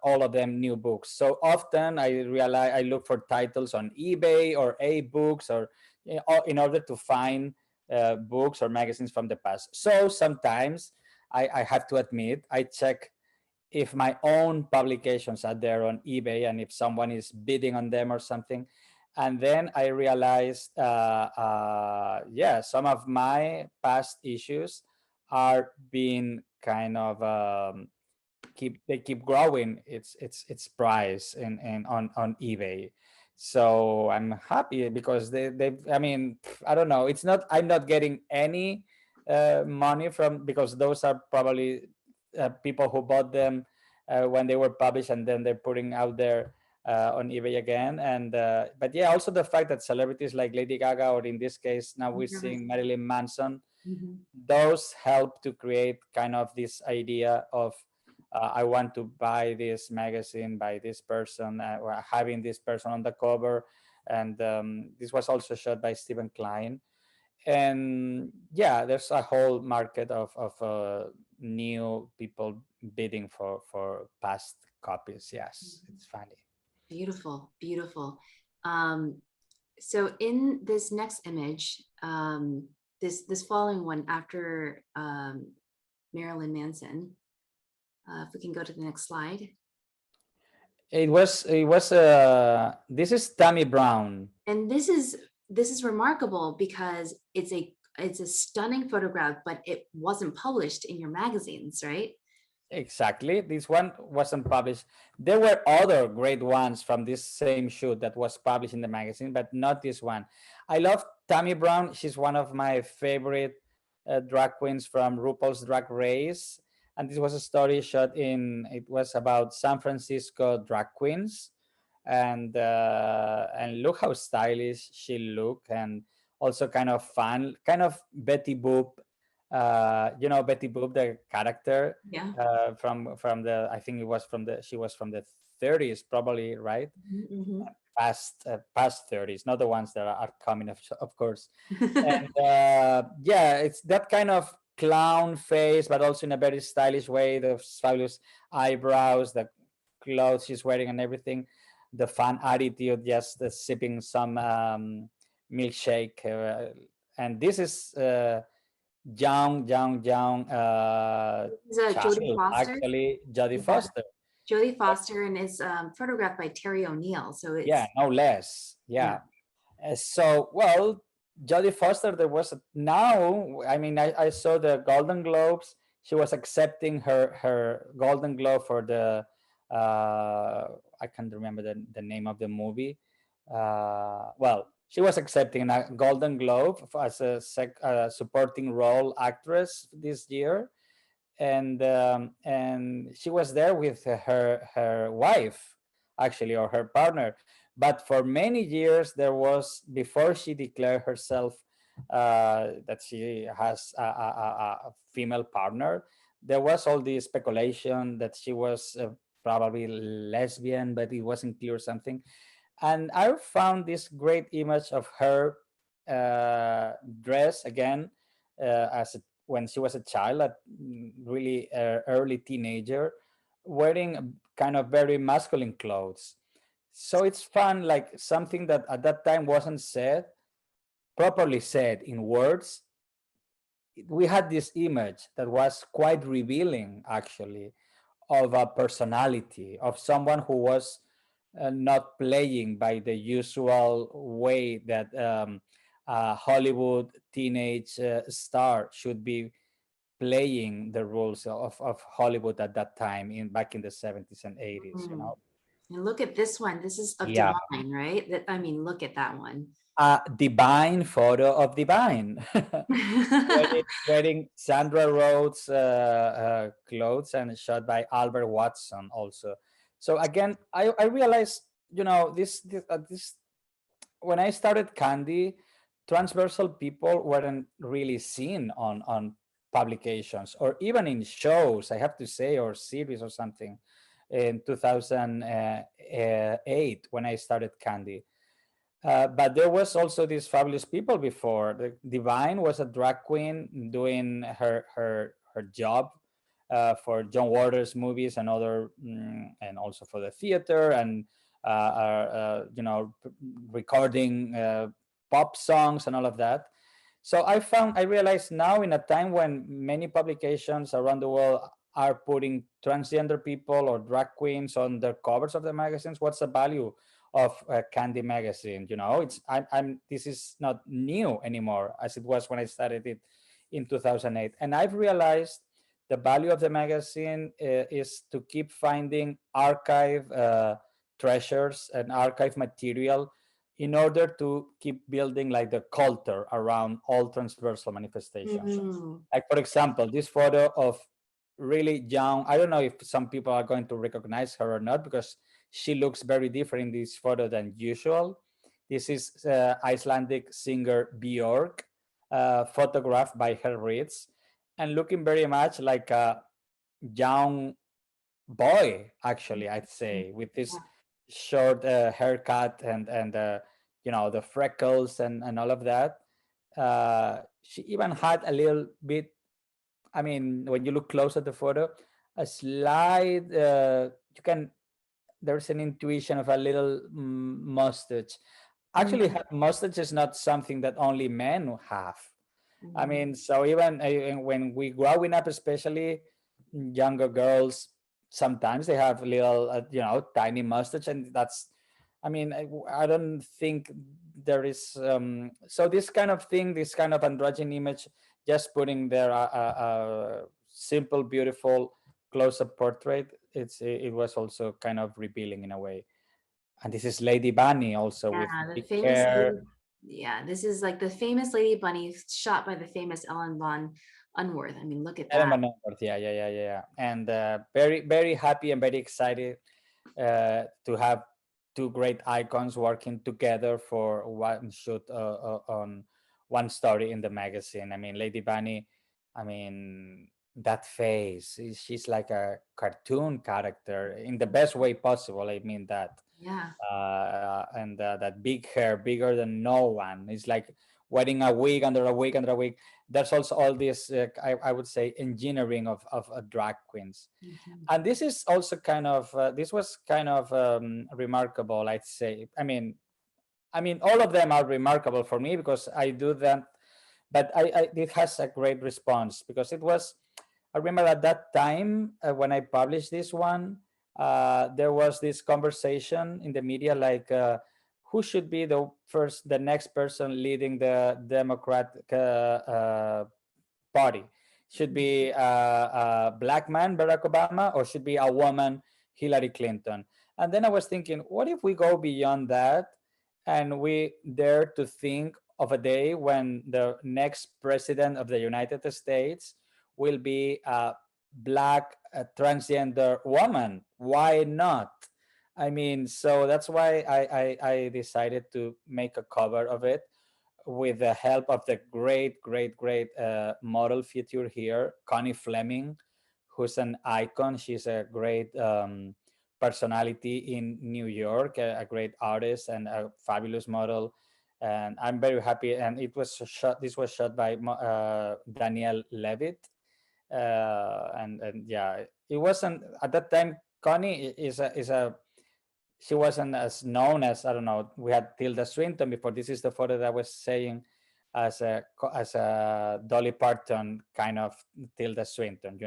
all of them new books. So often I realize I look for titles on eBay or A books, or in order to find books or magazines from the past. So sometimes I have to admit I check if my own publications are there on eBay and if someone is bidding on them or something. And then I realized, yeah, some of my past issues are being kind of keep growing its price in on eBay. So I'm happy because they I mean, I don't know. It's not, I'm not getting any money from, because those are probably people who bought them when they were published and then they're putting out there on eBay again. And but yeah, also the fact that celebrities like Lady Gaga, or in this case now we're seeing Marilyn Manson, those help to create kind of this idea of I want to buy this magazine by this person, or having this person on the cover. And this was also shot by Stephen Klein. And yeah, there's a whole market of new people bidding for past copies. Yes, it's funny. Beautiful, beautiful. So in this next image, this following one after Marilyn Manson, if we can go to the next slide. This is Tammy Brown. And this is remarkable because it's a stunning photograph, but it wasn't published in your magazines, right? Exactly. This one wasn't published. There were other great ones from this same shoot that was published in the magazine, but not this one. I love Tammy Brown. She's one of my favorite drag queens from RuPaul's Drag Race. And this was a story shot it was about San Francisco drag queens. And look how stylish she looked, and also kind of fun, kind of Betty Boop. Betty Boop, the character, Yeah. From the, I think it was she was from the 30s, probably, right? Past 30s, not the ones that are coming, of course. And yeah, it's that kind of clown face, but also in a very stylish way. The fabulous eyebrows, the clothes she's wearing, and everything. The fun attitude, just sipping some milkshake, and this is. Young Jody child, Foster. actually, Jody Yeah. Foster. Jody Foster, and it's photographed by Terry O'Neill. So it's, yeah, no less. Yeah. So, well, Jody Foster, there was now. I mean, I saw the Golden Globes. She was accepting her Golden Globe for the. I can't remember the name of the movie. Well, she was accepting a Golden Globe as a supporting role actress this year, and she was there with her wife, actually, or her partner. But for many years, there was, before she declared herself that she has a female partner, there was all the speculation that she was probably lesbian, but it wasn't clear something. And I found this great image of her dress again when she was a child, a really early teenager, wearing kind of very masculine clothes. So it's fun, like something that at that time wasn't said properly said in words. We had this image that was quite revealing, actually, of a personality of someone who was not playing by the usual way that a Hollywood teenage star should be playing the rules of Hollywood at that time, in back in the 70s and 80s, you Mm. know. And look at this one. This is of Yeah, Divine, right? That, I mean, look at that one. a divine photo of divine. Wearing Sandra Rhodes clothes, and shot by Albert Watson also. So again, I realized, you know, this when I started Candy, transversal people weren't really seen on publications or even in shows, I have to say, or series or something in 2008 when I started Candy. But there was also these fabulous people before. The Divine was a drag queen doing her job for John Waters movies and other, and also for the theater, and you know, recording pop songs and all of that. So I realized now, in a time when many publications around the world are putting transgender people or drag queens on the covers of the magazines, what's the value of Candy magazine? You know, I'm this is not new anymore as it was when I started it in 2008. And I've realized the value of the magazine is to keep finding archive treasures and archive material in order to keep building like the culture around all transversal manifestations. Mm. Like, for example, this photo of really young, I don't know if some people are going to recognize her or not, because she looks very different in this photo than usual. This is Icelandic singer Björk, photographed by her Ritz, and looking very much like a young boy, actually, I'd say, with this short haircut and you know, the freckles and all of that. She even had a little bit, I mean, when you look close at the photo, a slight you can there's an intuition of a little mustache. Actually, Mm. mustache is not something that only men have. I Mm. mean, so even when we growing up, especially younger girls, sometimes they have little, you know, tiny mustache, and that's, I mean, I don't think there is. So this kind of thing, this kind of androgyny image, just putting there a simple, beautiful close-up portrait, it was also kind of revealing in a way. And this is Lady Bunny also with Yeah, the big famous hair. lady. Yeah, this is like the famous Lady Bunny shot by the famous Ellen von Unworth. I mean, look at that. Element numbers, yeah, yeah, yeah, yeah, yeah. And very, very happy and very excited to have two great icons working together for one shoot on one story in the magazine. I mean, Lady Bunny, I mean, that face, she's like a cartoon character in the best way possible. I mean that. Yeah. And that big hair, bigger than no one. It's like wearing a wig under a wig under a wig. There's also all this, I would say, engineering of drag queens. Mhm. And this is also kind of, this was kind of remarkable, I'd say. I mean, all of them are remarkable for me because I do them, but it has a great response because it was, I remember at that time when I published this one, there was this conversation in the media like, who should be the next person leading the Democratic Party? Should be a black man, Barack Obama, or should be a woman, Hillary Clinton? And then I was thinking, what if we go beyond that and we dare to think of a day when the next president of the United States will be a black transgender woman? Why not? I mean, so that's why I decided to make a cover of it with the help of the great, great, great model feature here, Connie Fleming, who's an icon. She's a great personality in New York, a great artist and a fabulous model. And I'm very happy. And it was shot. This was shot by Danielle Levitt, and yeah, it wasn't at that time. Connie is a she wasn't as known as, I don't know. We had Tilda Swinton before. This is the photo that I was saying, as a Dolly Parton kind of Tilda Swinton,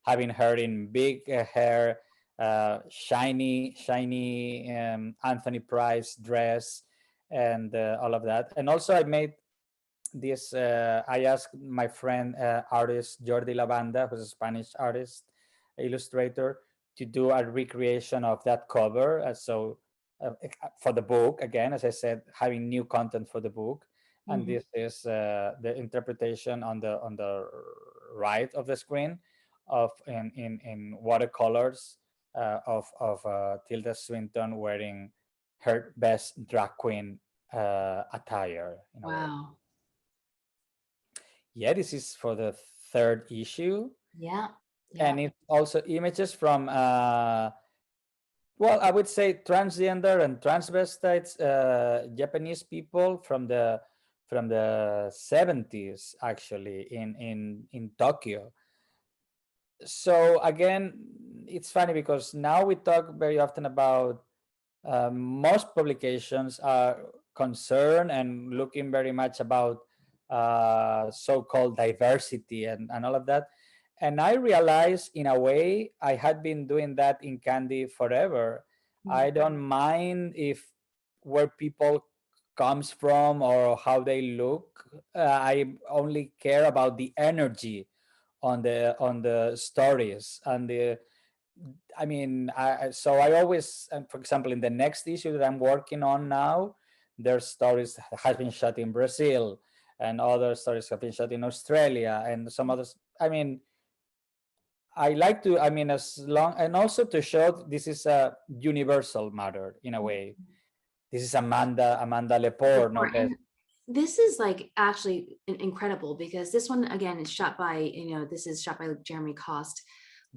having her in big hair, shiny Anthony Price dress, and all of that. And also I made this. I asked my friend artist Jordi Lavanda, who's a Spanish artist, illustrator, to do a recreation of that cover. For the book, again, as I said, having new content for the book. And this is the interpretation on the right of the screen of in watercolors of Tilda Swinton wearing her best drag queen attire in a way. Wow. Yeah, this is for the third issue. Yeah. And it's also images from well, I would say transgender and transvestites Japanese people from the 70s, actually, in Tokyo. So again, it's funny because now we talk very often about most publications are concerned and looking very much about so-called diversity and all of that. And I realized, in a way, I had been doing that in Candy forever. I don't mind if where people comes from or how they look. I only care about the energy on the stories and the. I mean, so I always, for example, in the next issue that I'm working on now, there's stories that have been shot in Brazil, and other stories have been shot in Australia, and some others. I mean, I like to. I mean, as long, and also to show this is a universal matter in a way. This is Amanda Lepore, no less. This is like actually incredible because this one again is shot by, this is shot by Jeremy Cost.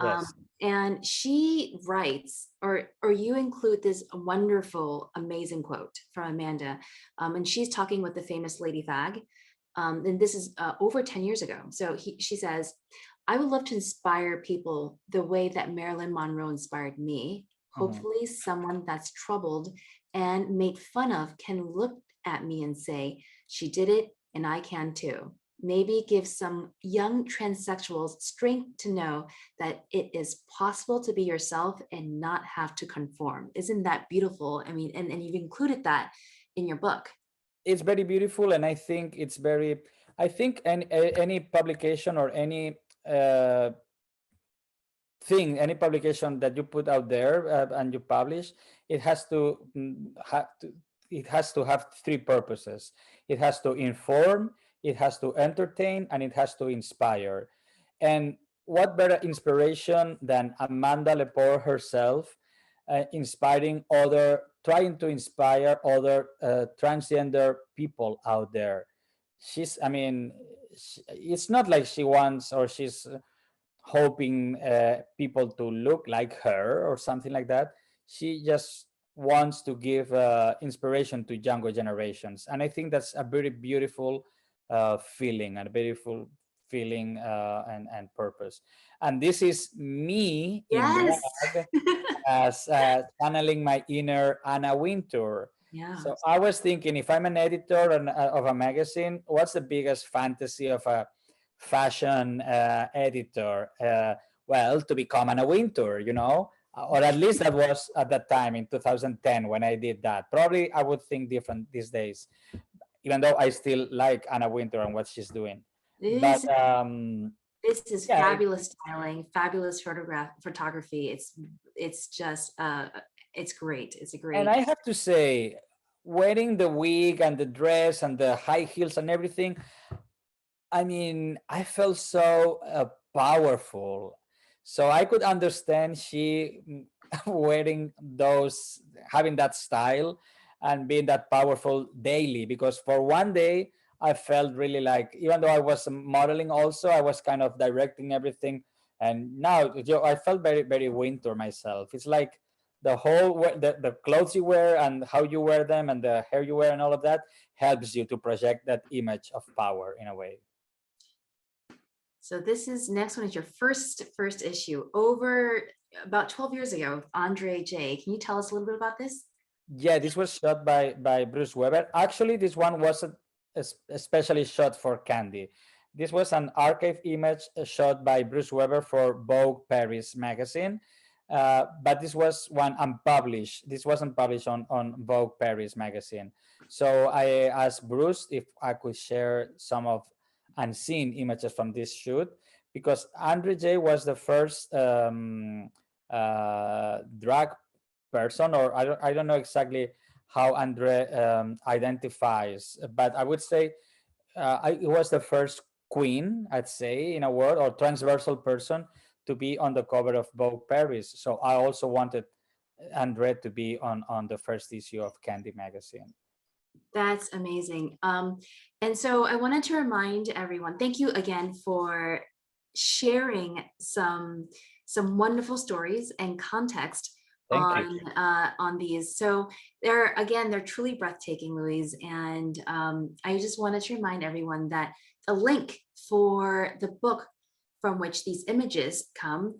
Yes. And she writes, or you include this wonderful, amazing quote from Amanda. And she's talking with the famous Lady Fag. And this is over 10 years ago. So she says, I would love to inspire people the way that Marilyn Monroe inspired me. Hopefully someone that's troubled and made fun of can look at me and say, she did it and I can too. Maybe give some young transsexuals strength to know that it is possible to be yourself and not have to conform. Isn't that beautiful? I mean, and you've included that in your book. It's very beautiful, and I think it's very. I think any publication or any thing, any publication that you put out there and you publish, it has to have three purposes. It has to inform, it has to entertain, and it has to inspire. And what better inspiration than Amanda Lepore herself trying to inspire other transgender people out there. I mean, it's not like she wants or she's hoping people to look like her or something like that. She just wants to give inspiration to younger generations, and I think that's a very beautiful feeling and a beautiful feeling and purpose. And this is me in drag as channeling my inner Anna Wintour. Yeah. So I was thinking, if I'm an editor of a magazine, what's the biggest fantasy of a fashion editor? Well, to become Anna Wintour, or at least that was at that time in 2010 when I did that. Probably I would think different these days, even though I still like Anna Wintour and what she's doing. But this is fabulous styling, fabulous photography. It's just it's great. It's a great. And I have to say, wearing the wig and the dress and the high heels and everything, I mean, I felt so powerful. So I could understand she wearing those, having that style and being that powerful daily, because for one day I felt really like, even though I was modeling also, I was kind of directing everything. And now I felt very, very Wintour myself. It's like the whole the clothes you wear and how you wear them and the hair you wear and all of that helps you to project that image of power in a way. So this is next one is your first issue over about 12 years ago with Andre J. Can you tell us a little bit about this? Yeah, this was shot by Bruce Weber. Actually, this one wasn't especially shot for Candy. This was an archive image shot by Bruce Weber for Vogue Paris magazine. But this was one unpublished. This wasn't published on Vogue Paris magazine. So I asked Bruce if I could share some of unseen images from this shoot, because Andre J was the first drag person, or I don't know exactly how Andre identifies, but I would say it was the first queen, I'd say, in a word, or transversal person to be on the cover of Vogue Paris. So I also wanted Andre to be on the first issue of Candy magazine. That's amazing. And so I wanted to remind everyone, thank you again for sharing some wonderful stories and context on these. So they're truly breathtaking, Luis. And I just wanted to remind everyone that the link for the book from which these images come,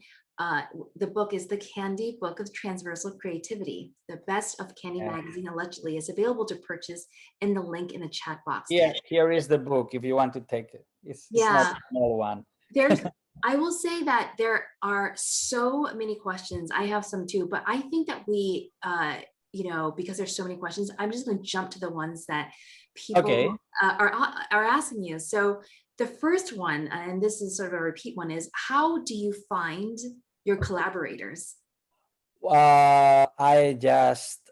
the book is The Candy Book of Transversal Creativity. The Best of Candy magazine allegedly is available to purchase in the link in the chat box. Yeah, here is the book if you want to take it. It's not a small one. I will say that there are so many questions. I have some too, but I think that we, because there's so many questions, I'm just going to jump to the ones that people are asking you. So the first one, and this is sort of a repeat one, is how do you find your collaborators? I just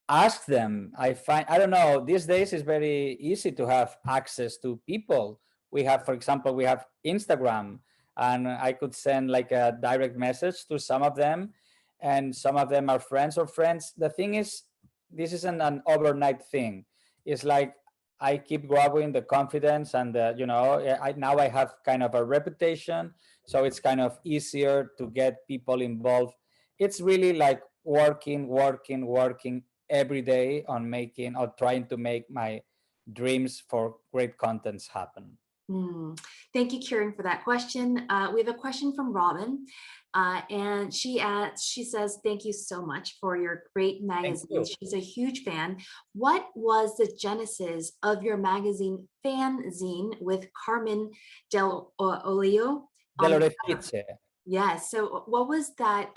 ask them. I don't know, these days it's very easy to have access to people. We have, for example, we have Instagram, and I could send like a direct message to some of them, and some of them are friends of friends. The thing is, this isn't an overnight thing. It's like I keep growing the confidence, and now I have kind of a reputation, so it's kind of easier to get people involved. It's really like working every day on making or trying to make my dreams for great contents happen. Thank you, Kieran, for that question. We have a question from Robin, and she says, thank you so much for your great magazine. She's a huge fan. What was the genesis of your magazine Fanzine with Carmen del Olio? Yes. So what was that?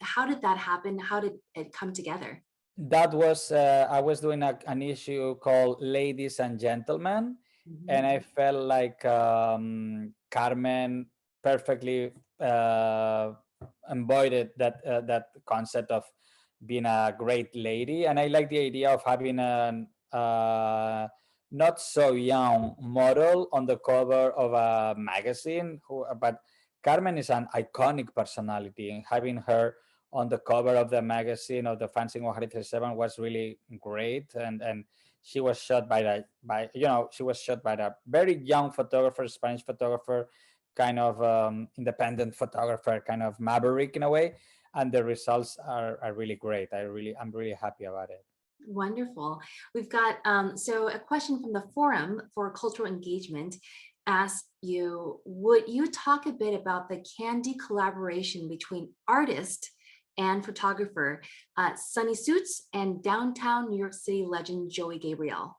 How did that happen? How did it come together? That was, I was doing an issue called Ladies and Gentlemen. And I felt like Carmen perfectly embodied that concept of being a great lady. And I like the idea of having a not so young model on the cover of a magazine. But Carmen is an iconic personality, and having her on the cover of the magazine of the Fanzine 137 was really great. And she was shot by a very young photographer, Spanish photographer, kind of independent photographer, kind of maverick in a way. And the results are really great. I'm really happy about it. Wonderful. We've got so a question from the Forum for Cultural Engagement asks you, would you talk a bit about the Candy collaboration between artist and photographer Sunny Suits and downtown New York City legend Joey Gabriel?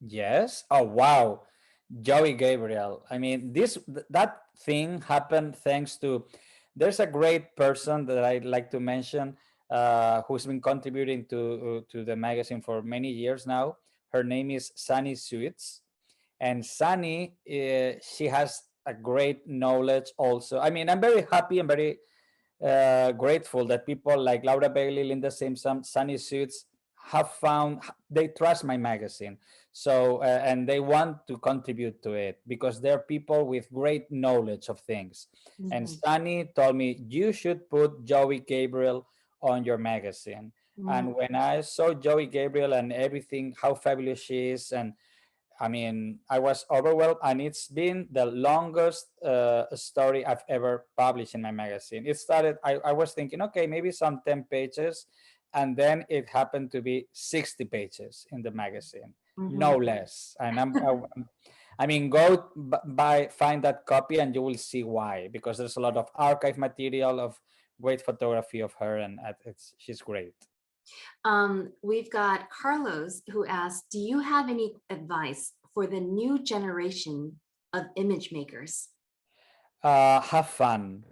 Yes. Oh wow, Joey Gabriel. I mean, that thing happened thanks to, there's a great person that I'd like to mention who's been contributing to the magazine for many years now. Her name is Sunny Suits, and Sunny, she has a great knowledge also. I mean, I'm very happy and very grateful that people like Laura Bailey, Linda Simpson, Sunny Suits they trust my magazine. So and they want to contribute to it because they're people with great knowledge of things. And Sunny told me, you should put Joey Gabriel on your magazine. And when I saw Joey Gabriel and everything, how fabulous she is, and I mean, I was overwhelmed, and it's been the longest story I've ever published in my magazine. It started, I was thinking, okay, maybe some 10 pages, and then it happened to be 60 pages in the magazine, no Mhm. less. And I mean, go buy, find that copy, and you will see why, because there's a lot of archive material of great photography of her, and she's great. We've got Carlos who asks, do you have any advice for the new generation of image makers? Have fun.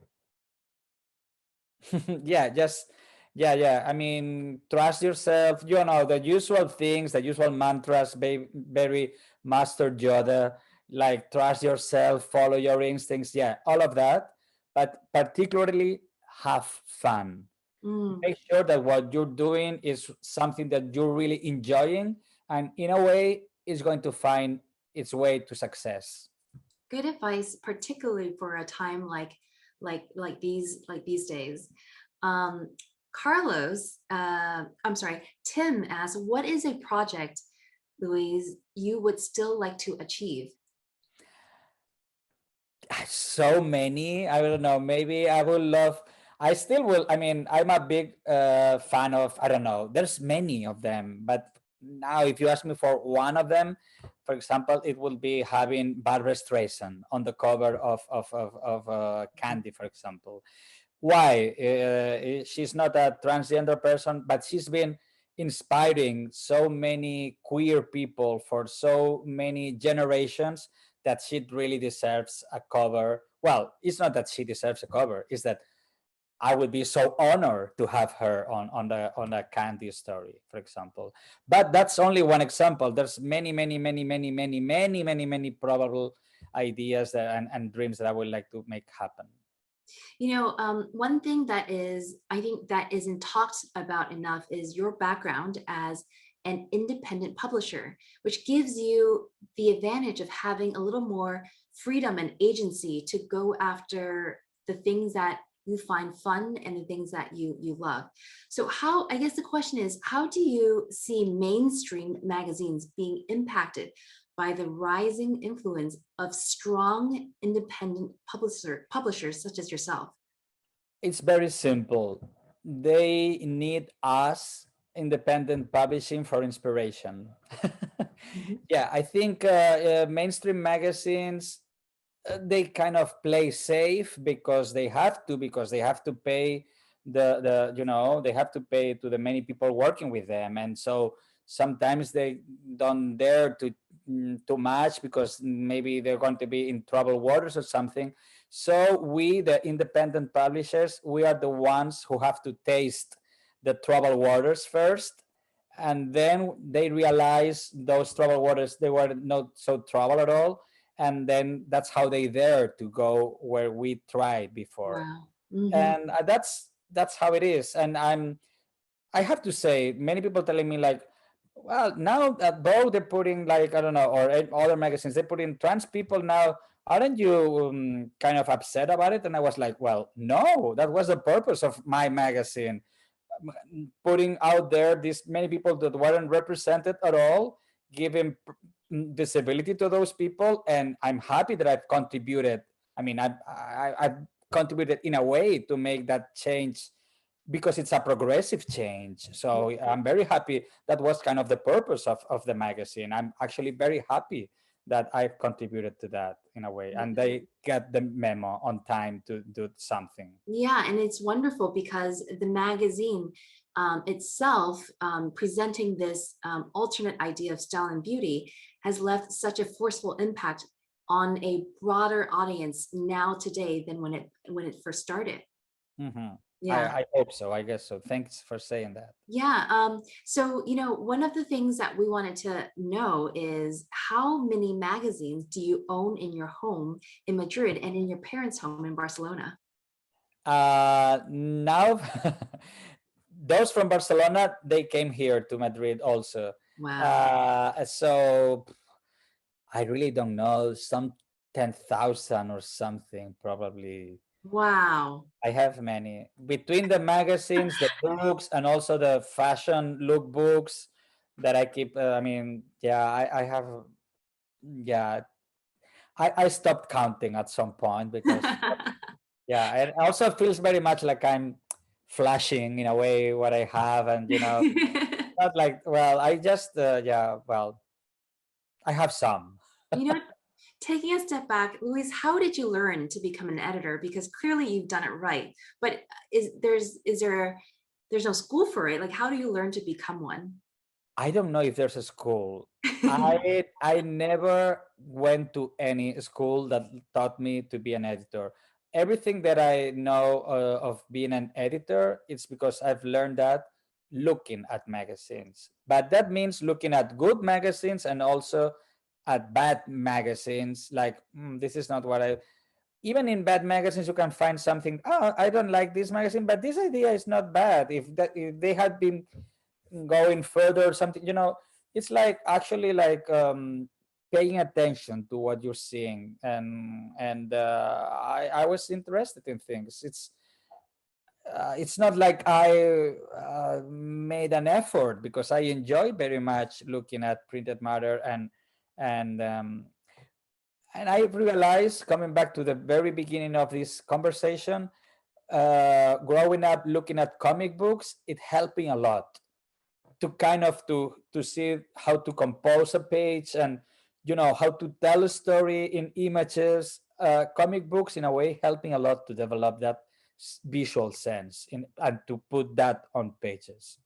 Yeah, just yeah. I mean, trust yourself. You know, the usual things, the usual mantras, very Master Yoda, like trust yourself, follow your instincts. Yeah, all of that. But particularly have fun. Mm, Make sure that what you're doing is something that you're really enjoying, and in a way, is going to find its way to success. good advice, particularly for a time like these days. Um, Carlos, I'm sorry, Tim asks, what is a project, Louise, you would still like to achieve? So many, I don't know, maybe I would love, I still will, I mean, I'm a big fan of, I don't know, there's many of them, but now if you ask me for one of them, for example, it will be having Barbara Streisand on the cover of Candy, for example. Why? She's not a transgender person, but she's been inspiring so many queer people for so many generations that she really deserves a cover. Well, it's not that she deserves a cover, it's that I would be so honored to have her on the Candy story, for example. But that's only one example. There's many probable ideas and dreams that I would like to make happen. You know, one thing that I think that isn't talked about enough is your background as an independent publisher, which gives you the advantage of having a little more freedom and agency to go after the things that you find fun and the things that you love. So how, I guess the question is, how do you see mainstream magazines being impacted by the rising influence of strong independent publishers such as yourself? It's very simple. They need us, independent publishing, for inspiration. Mhm. Yeah, I think mainstream magazines, they kind of play safe because they have to pay you know, they have to pay to the many people working with them, and so sometimes they don't dare to too much because maybe they're going to be in troubled waters or something. So we, the independent publishers, we are the ones who have to taste the troubled waters first, and then they realize those troubled waters, they were not so troubled at all, and then that's how they dare to go where we tried before. Wow. Mhm. And that's how it is. And I have to say, many people telling me like, well, now that Vogue they're putting, like, I don't know, or other magazines they put in trans people now, aren't you kind of upset about it? And I was like, well, no, that was the purpose of my magazine, putting out there these many people that weren't represented at all, giving visibility to those people, and I'm happy that I've contributed. I mean, I've contributed in a way to make that change, because it's a progressive change. So I'm very happy. That was kind of the purpose of the magazine. I'm actually very happy that I've contributed to that in a way, and they get the memo on time to do something. Yeah, and it's wonderful because the magazine itself, presenting this alternate idea of style and beauty, has left such a forceful impact on a broader audience now today than when it first started. Hmm. Yeah. I hope so. I guess so. Thanks for saying that. Yeah. So, you know, one of the things that we wanted to know is how many magazines do you own in your home in Madrid and in your parents' home in Barcelona? Now, those from Barcelona, they came here to Madrid also. Wow. So I really don't know, some 10,000 or something, probably. Wow. I have many. Between the magazines, the books, and also the fashion lookbooks that I keep. I mean, yeah, I have. yeah, I stopped counting at some point because yeah, it also feels very much like I'm flashing in a way what I have, and not like, well, I just yeah, well, I have some. You know, taking a step back, Luis, how did you learn to become an editor? Because clearly you've done it right, but there's no school for it. Like, how do you learn to become one? I don't know if there's a school. I never went to any school that taught me to be an editor. Everything that I know of being an editor, it's because I've learned that looking at magazines. But that means looking at good magazines and also at bad magazines. Like, this is not what I. Even in bad magazines, you can find something. Oh, I don't like this magazine, but this idea is not bad. If they had been going further, something, it's like actually like paying attention to what you're seeing, and I was interested in things. It's not like I made an effort, because I enjoy very much looking at printed matter, and um, and I realized, coming back to the very beginning of this conversation, growing up looking at comic books, it helped me a lot to kind of to see how to compose a page, and how to tell a story in images. Comic books in a way helping a lot to develop that visual sense and to put that on pages.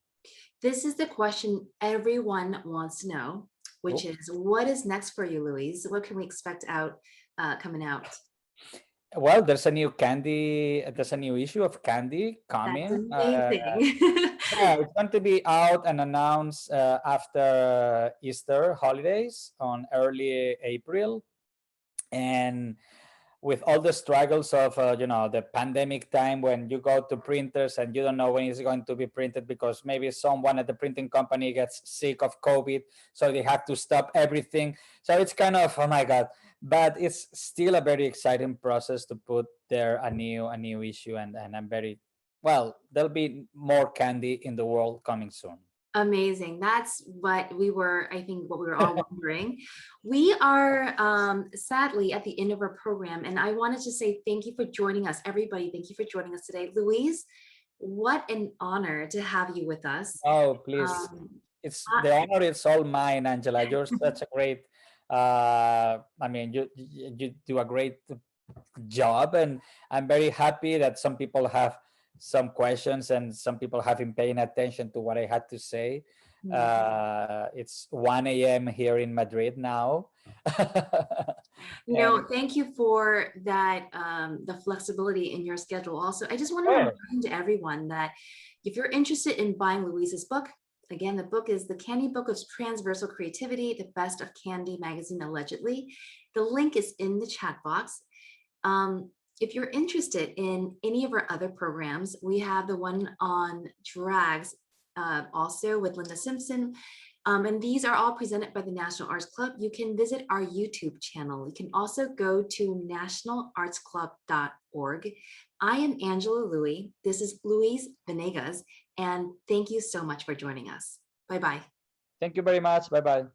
This is the question everyone wants to know, which Oh, is, what is next for you, Luis? What can we expect coming out? well, there's a new issue of Candy That's coming. amazing. Yeah, it's going to be out and announced after Easter holidays on early April. And with all the struggles of the pandemic time, when you go to printers and you don't know when it's going to be printed, because maybe someone at the printing company gets sick of COVID, so they have to stop everything. So it's kind of, oh my god, but it's still a very exciting process to put there a new issue, and I'm very, well, there'll be more Candy in the world coming soon. Amazing. That's what I think what we were all wondering. We are sadly at the end of our program, and I wanted to say thank you for joining us. Everybody, thank you for joining us today. Luis, what an honor to have you with us. Oh, please. Um, It's I- the honor is all mine, Angela. You're such a great I mean, you do a great job, and I'm very happy that some people have some questions and some people have been paying attention to what I had to say. It's 1 a.m. here in Madrid now. And Thank you for that, the flexibility in your schedule. Also, I just want to sure. remind everyone that if you're interested in buying Louise's book, again, the book is The Candy Book of Transversal Creativity, the Best of Candy magazine, allegedly. The link is in the chat box. If you're interested in any of our other programs, we have the one on drags, also with Linda Simpson. And these are all presented by the National Arts Club. You can visit our YouTube channel. You can also go to nationalartsclub.org. I am Angela Louie. This is Luis Venegas. And thank you so much for joining us. Bye-bye. Thank you very much. Bye bye.